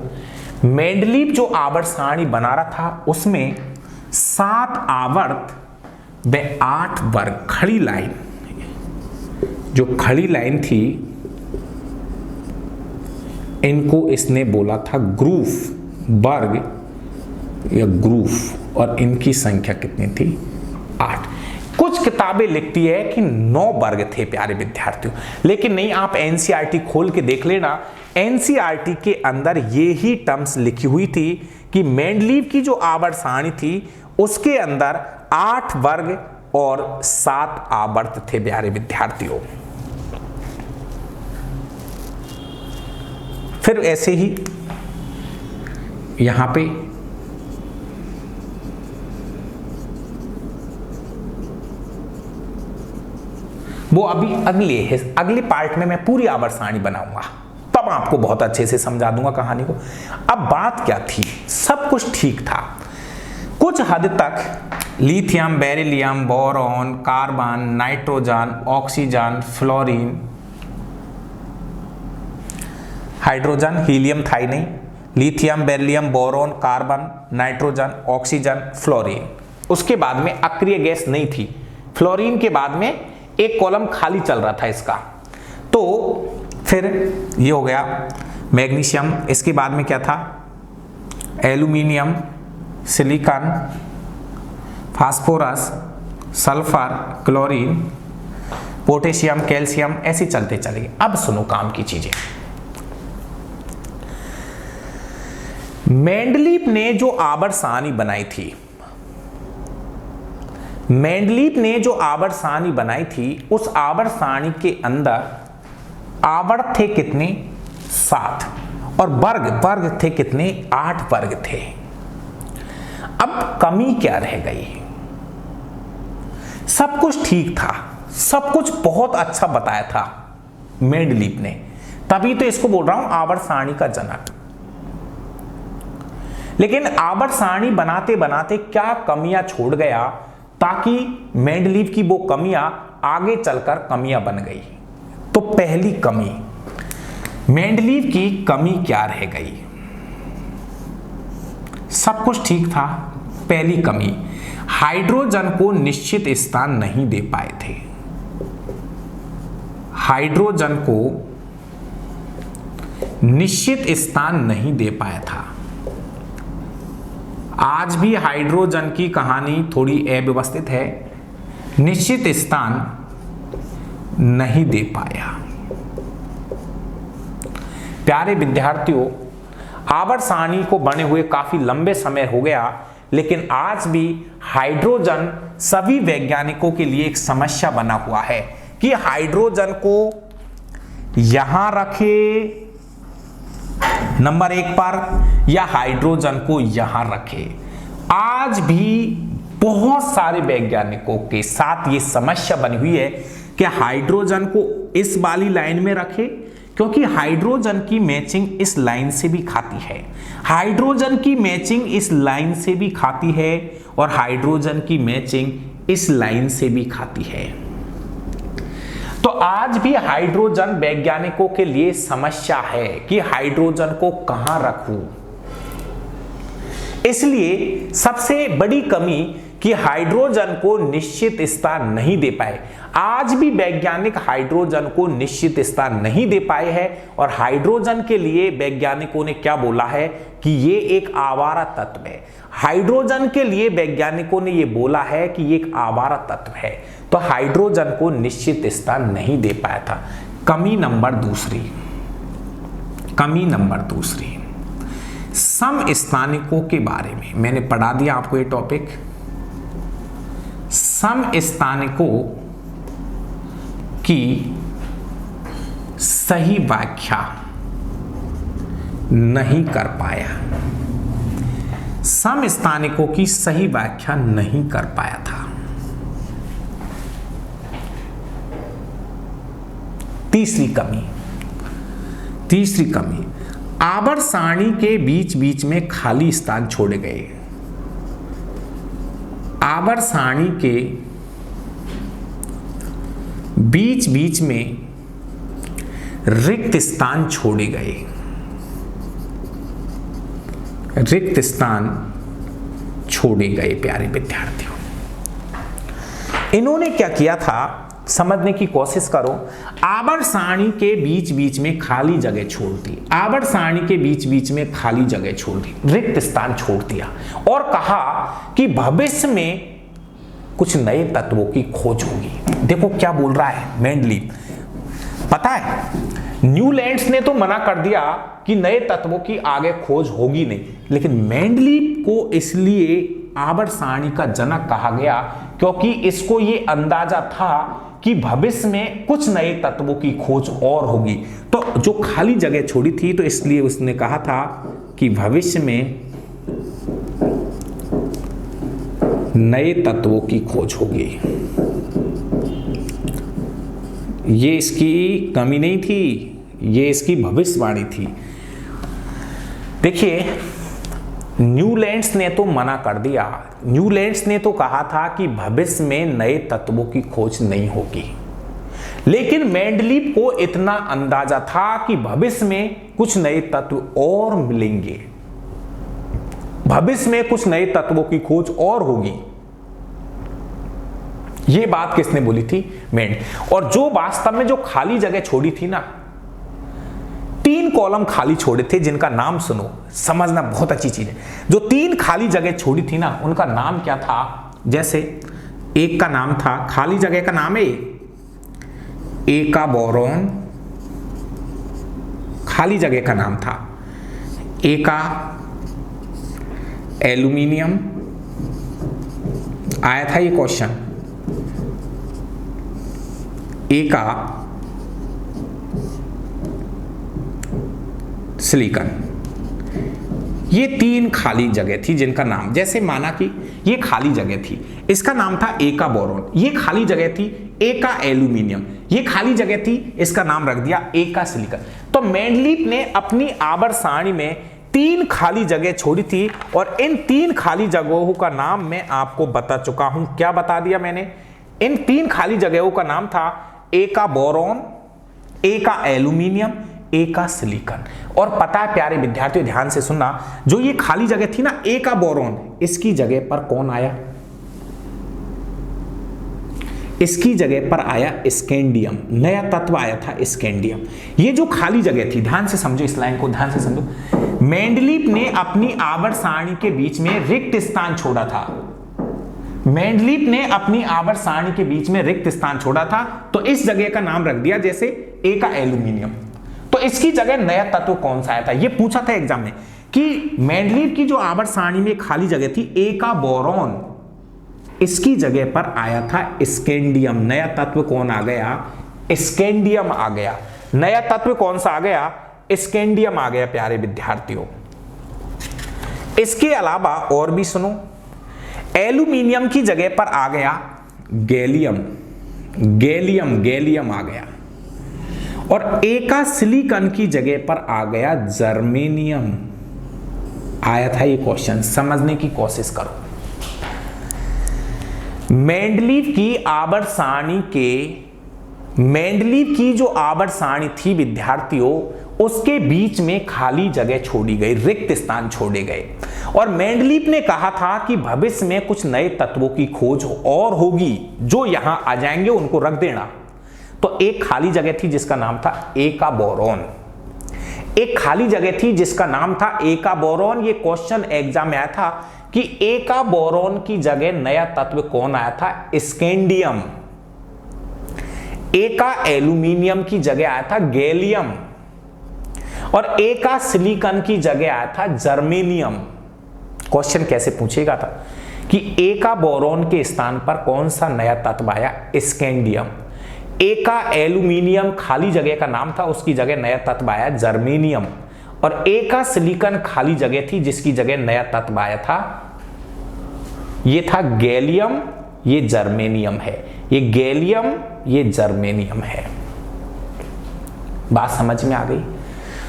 मेंडलीव जो आवर्त सारणी बना रहा था उसमें 7 आवर्त व 8 वर्ग, खड़ी लाइन, जो खड़ी लाइन थी इनको इसने बोला था ग्रूफ, वर्ग या ग्रूफ। और इनकी संख्या कितनी थी? 8। कुछ किताबें लिखती है कि 9 वर्ग थे प्यारे विद्यार्थियों, लेकिन नहीं, आप एनसीईआरटी खोल के देख लेना, एनसीईआरटी के अंदर ये ही टर्म्स लिखी हुई थी कि मेंडलीव की जो आवर्त सारणी थी उसके अंदर 8 वर्ग और 7 आवर्त थे प्यारे विद्यार्थियों। फिर ऐसे ही यहां पे वो अभी अगले पार्ट में मैं पूरी आवर्त सारणी बनाऊंगा, तब आपको बहुत अच्छे से समझा दूंगा कहानी को। अब बात क्या थी? सब कुछ ठीक था कुछ हद तक। Lithium, beryllium, boron, carbon, nitrogen, oxygen, fluorine, hydrogen, helium था ही नहीं, lithium, beryllium, boron, carbon, nitrogen, oxygen, fluorine. उसके बाद में अक्रिय गैस नहीं थी। फ्लोरीन के बाद में एक कॉलम खाली चल रहा था इसका। तो फिर ये हो गया मैग्नीशियम। इसके बाद में क्या था? Aluminium, silicon, phosphorus, sulphur, chlorine, potassium, calcium, ऐसे चलते चलेंगे। अब सुनो काम की चीजें। मेंडलीफ ने जो आवर्त सारणी बनाई थी, मेंडलीफ ने जो आवर्त सारणी बनाई थी, उस आवर्त सारणी के अंदर आवर्त थे कितने? 7, और वर्ग थे कितने? 8 वर्ग थे। अब कमी क्या रह गई? सब कुछ ठीक था, सब कुछ बहुत अच्छा बताया था मेंडलीफ ने, तभी तो इसको बोल रहा हूं आवर्त सारणी का जनक। लेकिन आवर्त सारणी बनाते बनाते क्या कमियां छोड़ गया, ताकि मेंडलीफ की वो कमियां आगे चलकर कमियां बन गई। तो पहली कमी, मेंडलीफ की कमी क्या रह गई? सब कुछ ठीक था, पहली कमी, हाइड्रोजन को निश्चित स्थान नहीं दे पाए थे। हाइड्रोजन को निश्चित स्थान नहीं दे पाया था। आज भी हाइड्रोजन की कहानी थोड़ी अव्यवस्थित है, निश्चित स्थान नहीं दे पाया। प्यारे विद्यार्थियों, आवर्त सारणी को बने हुए काफी लंबे समय हो गया, लेकिन आज भी हाइड्रोजन सभी वैज्ञानिकों के लिए एक समस्या बना हुआ है कि हाइड्रोजन को यहां रखे नंबर 1 पर, या हाइड्रोजन को यहां रखे। आज भी बहुत सारे वैज्ञानिकों के साथ ये समस्या बनी हुई है कि हाइड्रोजन को इस वाली लाइन में रखे, क्योंकि हाइड्रोजन की मैचिंग इस लाइन से भी खाती है, हाइड्रोजन की मैचिंग इस लाइन से भी खाती है, और हाइड्रोजन की मैचिंग इस लाइन से भी खाती है। तो आज भी हाइड्रोजन वैज्ञानिकों के लिए समस्या है कि हाइड्रोजन को कहां रखूं। इसलिए सबसे बड़ी कमी कि हाइड्रोजन को निश्चित स्थान नहीं दे पाए। आज भी वैज्ञानिक हाइड्रोजन को निश्चित स्थान नहीं दे पाए हैं, और हाइड्रोजन के लिए वैज्ञानिकों ने क्या बोला है कि ये एक आवारा तत्व है। हाइड्रोजन के लिए वैज्ञानिकों ने ये बोला है कि ये एक आवारा तत्व है, तो हाइड्रोजन को निश्चित स्थान नहीं दे पाया था। कमी नंबर दूसरी, कमी नंबर दूसरी, समस्थानिकों के बारे में मैंने पढ़ा दिया आपको ये टॉपिक। समस्थानिकों की सही व्याख्या नहीं कर पाया, समस्थानिकों की सही व्याख्या नहीं कर पाया था। तीसरी कमी, आवर्त सारणी के बीच बीच में खाली स्थान छोड़े गए। आवर्त सारणी के बीच बीच में रिक्त स्थान छोड़े गए, रिक्त स्थान छोड़े गए। प्यारे विद्यार्थियों, इन्होंने क्या किया था समझने की कोशिश करो। आवर्त सारणी के बीच बीच में खाली जगह छोड़ दी, आवर्त सारणी के बीच बीच में खाली जगह छोड़ दी, रिक्त स्थान छोड़ दिया, और कहा कि भविष्य में कुछ नए तत्वों की खोज होगी। देखो क्या बोल रहा है मेंडलीफ, पता है न्यूलैंड्स ने तो मना कर दिया कि नए तत्वों की आगे खोज होगी नहीं, लेकिन मेंडलीफ को इसलिए आवर्त सारणी का जनक कहा गया क्योंकि इसको ये अंदाजा था कि भविष्य में कुछ नए तत्वों की खोज और होगी। तो जो खाली जगह छोड़ी थी, तो इसलिए उसने कहा था कि भविष्य में नए तत्वों की खोज होगी। ये इसकी कमी नहीं थी, ये इसकी भविष्यवाणी थी। देखिए न्यूलैंड्स ने तो मना कर दिया, न्यूलैंड्स ने तो कहा था कि भविष्य में नए तत्वों की खोज नहीं होगी, लेकिन मेंडलीव को इतना अंदाजा था कि भविष्य में कुछ नए तत्व और मिलेंगे, भविष्य में कुछ नए तत्वों की खोज और होगी। यह बात किसने बोली थी? और जो वास्तव में जो खाली जगह छोड़ी थी ना, 3 कॉलम खाली छोड़े थे जिनका नाम सुनो, समझना बहुत अच्छी चीज है। जो 3 खाली जगह छोड़ी थी ना, उनका नाम क्या था? जैसे एक का नाम था, खाली जगह का नाम है ए का बोरॉन, खाली जगह का नाम था ए का एल्यूमिनियम, आया था ये क्वेश्चन, ए का सिलिकॉन। ये 3 खाली जगह थी जिनका नाम, जैसे माना कि ये खाली जगह थी, इसका नाम था ए का बोरॉन, ये खाली जगह थी ए का एल्यूमिनियम, ये खाली जगह थी, इसका नाम रख दिया ए का सिलिकॉन। तो मेंडलीव ने अपनी आवर्त सारणी में 3 खाली जगह छोड़ी थी और इन 3 खाली जगहों का नाम मैं आपको बता चुका हूं। क्या बता दिया मैंने? इन 3 खाली जगहों का नाम था ए का बोरॉन, ए का एल्यूमिनियम, ए का सिलिकॉन। और पता है प्यारे विद्यार्थियों, ध्यान से सुनना, जो ये खाली जगह थी ना ए का बोरॉन, इसकी जगह पर कौन आया? इसकी जगह पर आया स्कैंडियम, नया तत्व आया था स्कैंडियम। ये जो खाली जगह थी, ध्यान से समझो इस लाइन को, ध्यान से समझो। मेंडलीव ने अपनी आवर्त सारणी के बीच में रिक्त स्थान छोड़ा था, मेंडलीव ने अपनी आवर्त सारणी के बीच में रिक्त स्थान छोड़ा था, तो इस जगह का नाम रख दिया जैसे ए का एल्यूमिनियम। तो इसकी जगह नया तत्व कौन सा आया था? ये पूछा था एग्जाम में कि मेंडलीव की जो आवर्त सारणी में खाली जगह थी ए का बोरॉन, इसकी जगह पर आया था स्कैंडियम। नया तत्व कौन आ गया? स्कैंडियम आ गया। नया तत्व कौन सा आ गया? स्कैंडियम आ गया प्यारे विद्यार्थियों। इसके अलावा और भी सुनो, एल्यूमिनियम की जगह पर आ गया गैलियम, गैलियम आ गया। और ए का सिलिकॉन की जगह पर आ गया जर्मेनियम। आया था ये क्वेश्चन, समझने की कोशिश करो। मेंडलीव की आवर्त सारणी के, मेंडलीव की जो आवर्त सारणी थी विद्यार्थियों, उसके बीच में खाली जगह छोड़ी गई, रिक्त स्थान छोड़े गए। और मेंडलीव ने कहा था कि भविष्य में कुछ नए तत्वों की खोज और होगी, जो यहां आ जाएंगे उनको रख देना। तो एक खाली जगह थी जिसका नाम था ए का बोरॉन, एक खाली जगह थी जिसका नाम था ए का बोरॉन। ये क्वेश्चन एग्जाम में आया था कि ए का बोरॉन की जगह नया तत्व कौन आया था? स्कैंडियम। ए का एल्यूमिनियम की जगह आया था गैलियम और ए का सिलिकॉन की जगह आया था जर्मेनियम। क्वेश्चन कैसे पूछेगा था कि ए का बोरॉन के स्थान पर कौन सा नया तत्व आया? स्कैंडियम। ए का एल्यूमिनियम खाली जगह का नाम था, उसकी जगह नया तत्व आया जर्मेनियम। और ए का सिलिकॉन खाली जगह थी जिसकी जगह नया तत्व आया था, ये था गैलियम, ये जर्मेनियम है। ये गैलियम, ये जर्मेनियम है। बात समझ में आ गई?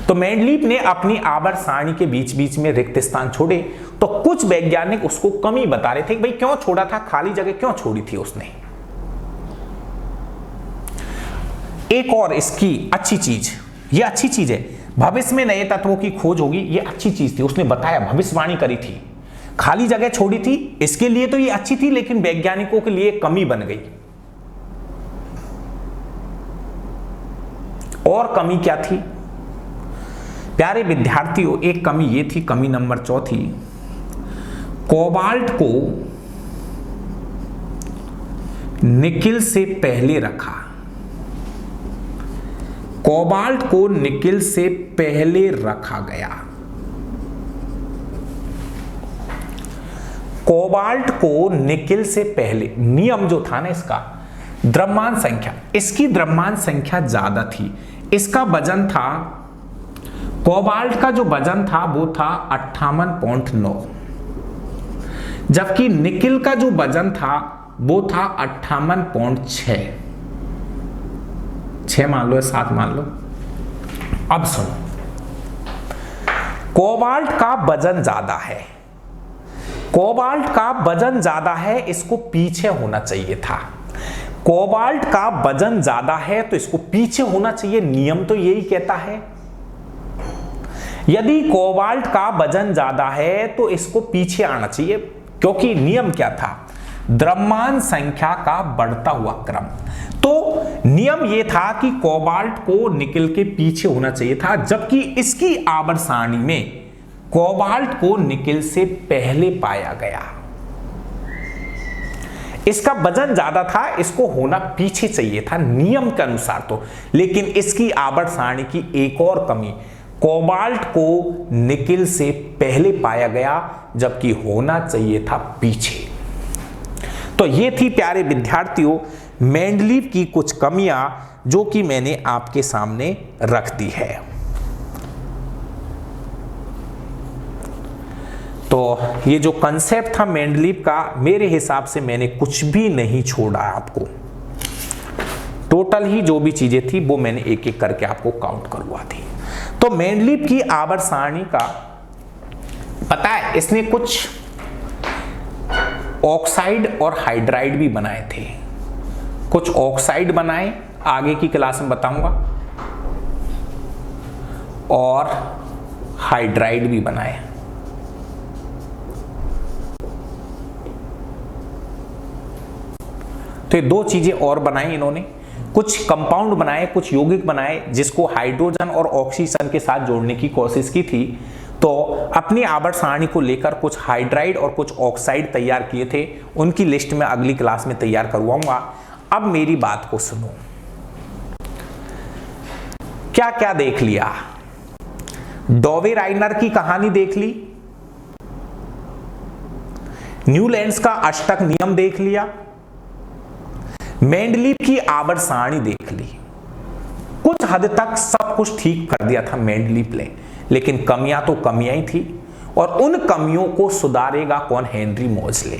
तो मेंडलीव ने अपनी आवर्त सारणी के बीच बीच में रिक्त स्थान छोड़े, तो कुछ वैज्ञानिक उसको कमी बता रहे थे कि भाई क्यों छोड़ा था, खाली जगह क्यों छोड़ी थी उसने। एक और इसकी अच्छी चीज, ये अच्छी चीज है, भविष्य में नए तत्वों की खोज होगी, ये अच्छी चीज थी। उसने बताया, भविष्यवाणी करी थी, खाली जगह छोड़ी थी, इसके लिए तो ये अच्छी थी, लेकिन वैज्ञानिकों के लिए कमी बन गई। और कमी क्या थी प्यारे विद्यार्थियों? एक कमी ये थी, कमी नंबर 4, कोबाल्ट को निकिल से पहले रखा, कोबाल्ट को निकिल से पहले रखा गया। कोबाल्ट को निकिल से पहले, नियम जो था ना इसका, द्रव्यमान संख्या, इसकी द्रव्यमान संख्या ज्यादा थी। इसका वजन था, कोबाल्ट का जो वजन था वो था 58.9, जबकि निकिल का जो वजन था वो था 58.6, 6 मान लो या 7 मान लो। अब सुनो, कोबाल्ट का वजन ज्यादा है, कोबाल्ट का वजन ज्यादा है, इसको पीछे होना चाहिए था। कोबाल्ट का वजन ज्यादा है तो इसको पीछे होना चाहिए, नियम तो यही कहता है। यदि कोबाल्ट का वजन ज्यादा है तो इसको पीछे आना चाहिए, क्योंकि नियम क्या था, द्रव्यमान संख्या का बढ़ता हुआ क्रम। तो नियम यह था कि कोबाल्ट को निकल के पीछे होना चाहिए था, जबकि इसकी आवर्त सारणी में कोबाल्ट को निकल से पहले पाया गया। इसका वजन ज्यादा था, इसको होना पीछे चाहिए था नियम के अनुसार तो, लेकिन इसकी आवर्त सारणी की एक और कमी, कोबाल्ट को निकल से पहले पाया गया जबकि होना चाहिए था पीछे। तो ये थी प्यारे विद्यार्थियों मेंडलीव की कुछ कमियां जो कि मैंने आपके सामने रख दी है। तो ये जो कंसेप्ट था मेंडलीव का, मेरे हिसाब से मैंने कुछ भी नहीं छोड़ा आपको, टोटल ही जो भी चीजें थी वो मैंने एक एक करके आपको काउंट करवा दी। तो मेंडलीव की आवर्त सारणी का पता है, इसने कुछ ऑक्साइड और हाइड्राइड भी बनाए थे, कुछ ऑक्साइड बनाए, आगे की क्लास में बताऊंगा, और हाइड्राइड भी बनाए। तो ये दो चीजें और बनाई इन्होंने, कुछ कंपाउंड बनाए, कुछ यौगिक बनाए जिसको हाइड्रोजन और ऑक्सीजन के साथ जोड़ने की कोशिश की थी। तो अपनी आवर्त सारणी को लेकर कुछ हाइड्राइड और कुछ ऑक्साइड तैयार किए थे, उनकी लिस्ट में अगली क्लास में तैयार करवाऊंगा। अब मेरी बात को सुनो, क्या क्या देख लिया, डॉवे-राइनर की कहानी देख ली, न्यूलैंड्स का अष्टक नियम देख लिया, मेंडलीव की आवर्त सारणी देख ली। कुछ हद तक सब कुछ ठीक कर दिया था मेंडलीव ने, लेकिन कमियां तो कमियां ही थी, और उन कमियों को सुधारेगा कौन, हेनरी मोज़ले।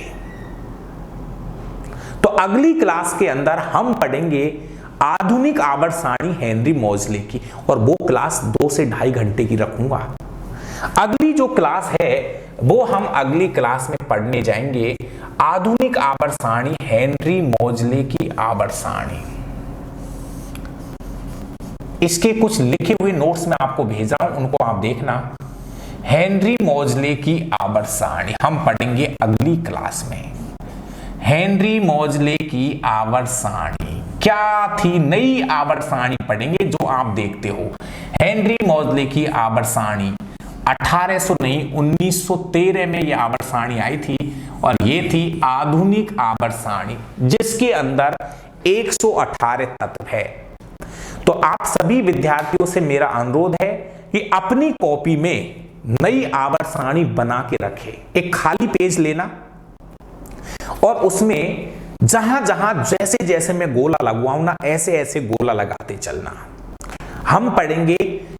तो अगली क्लास के अंदर हम पढ़ेंगे आधुनिक आवर्त सारणी हेनरी मोज़ले की, और वो क्लास 2 से 2.5 घंटे की रखूंगा। अगली जो क्लास है वो हम अगली क्लास में पढ़ने जाएंगे आधुनिक आवर्त सारणी हेनरी मोज़ले की आवर्त सारणी। इसके कुछ लिखे हुए नोट्स मैं आपको भेज रहा हूं, उनको आप देखना। हेनरी मोज़ले की आवर्त सारणी हम पढ़ेंगे अगली क्लास में। हेनरी मोज़ले की आवर्त सारणी क्या थी, नई आवर्त सारणी पढ़ेंगे जो आप देखते हो। हेनरी मोज़ले की आवर्त सारणी 1800 नहीं 1913 में यह आवर्त सारणी आई थी, और ये थी आधुनिक आवर्त सारणी जिसके अंदर 118 तत्व है। तो आप सभी विद्यार्थियों से मेरा अनुरोध है कि अपनी कॉपी में नई आवर्त सारणी बना के रखें। एक खाली पेज लेना और उसमें जहां जहां जैसे जैसे मैं गोला लगवाऊं ना, ऐसे ऐसे गोला लगाते चलना। हम पढ़ेंगे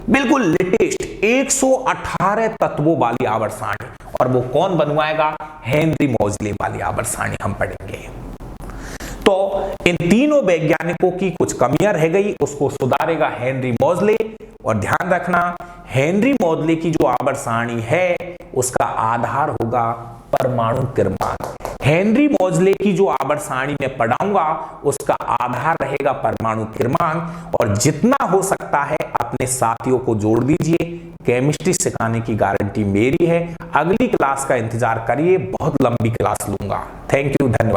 बिल्कुल लेटेस्ट 118 तत्वों वाली आवर्त सारणी, और वो कौन बनवाएगा, हेनरी मोज़ले वाली आवर्त सारणी हम पढ़ेंगे। तो इन तीनों वैज्ञानिकों की कुछ कमियां रह गई, उसको सुधारेगा हेनरी मोज़ले। और ध्यान रखना, हेनरी मोज़ले की जो आवर्त सारणी है उसका आधार होगा परमाणु क्रमांक। हेनरी मोज़ले की जो आवर्त सारणी में पढ़ाऊंगा उसका आधार रहेगा परमाणु क्रमांक। और जितना हो सकता है अपने साथियों को जोड़ दीजिए, केमिस्ट्री सिखाने की गारंटी मेरी है। अगली क्लास का इंतजार करिए, बहुत लंबी क्लास लूंगा। थैंक यू, धन्यवाद।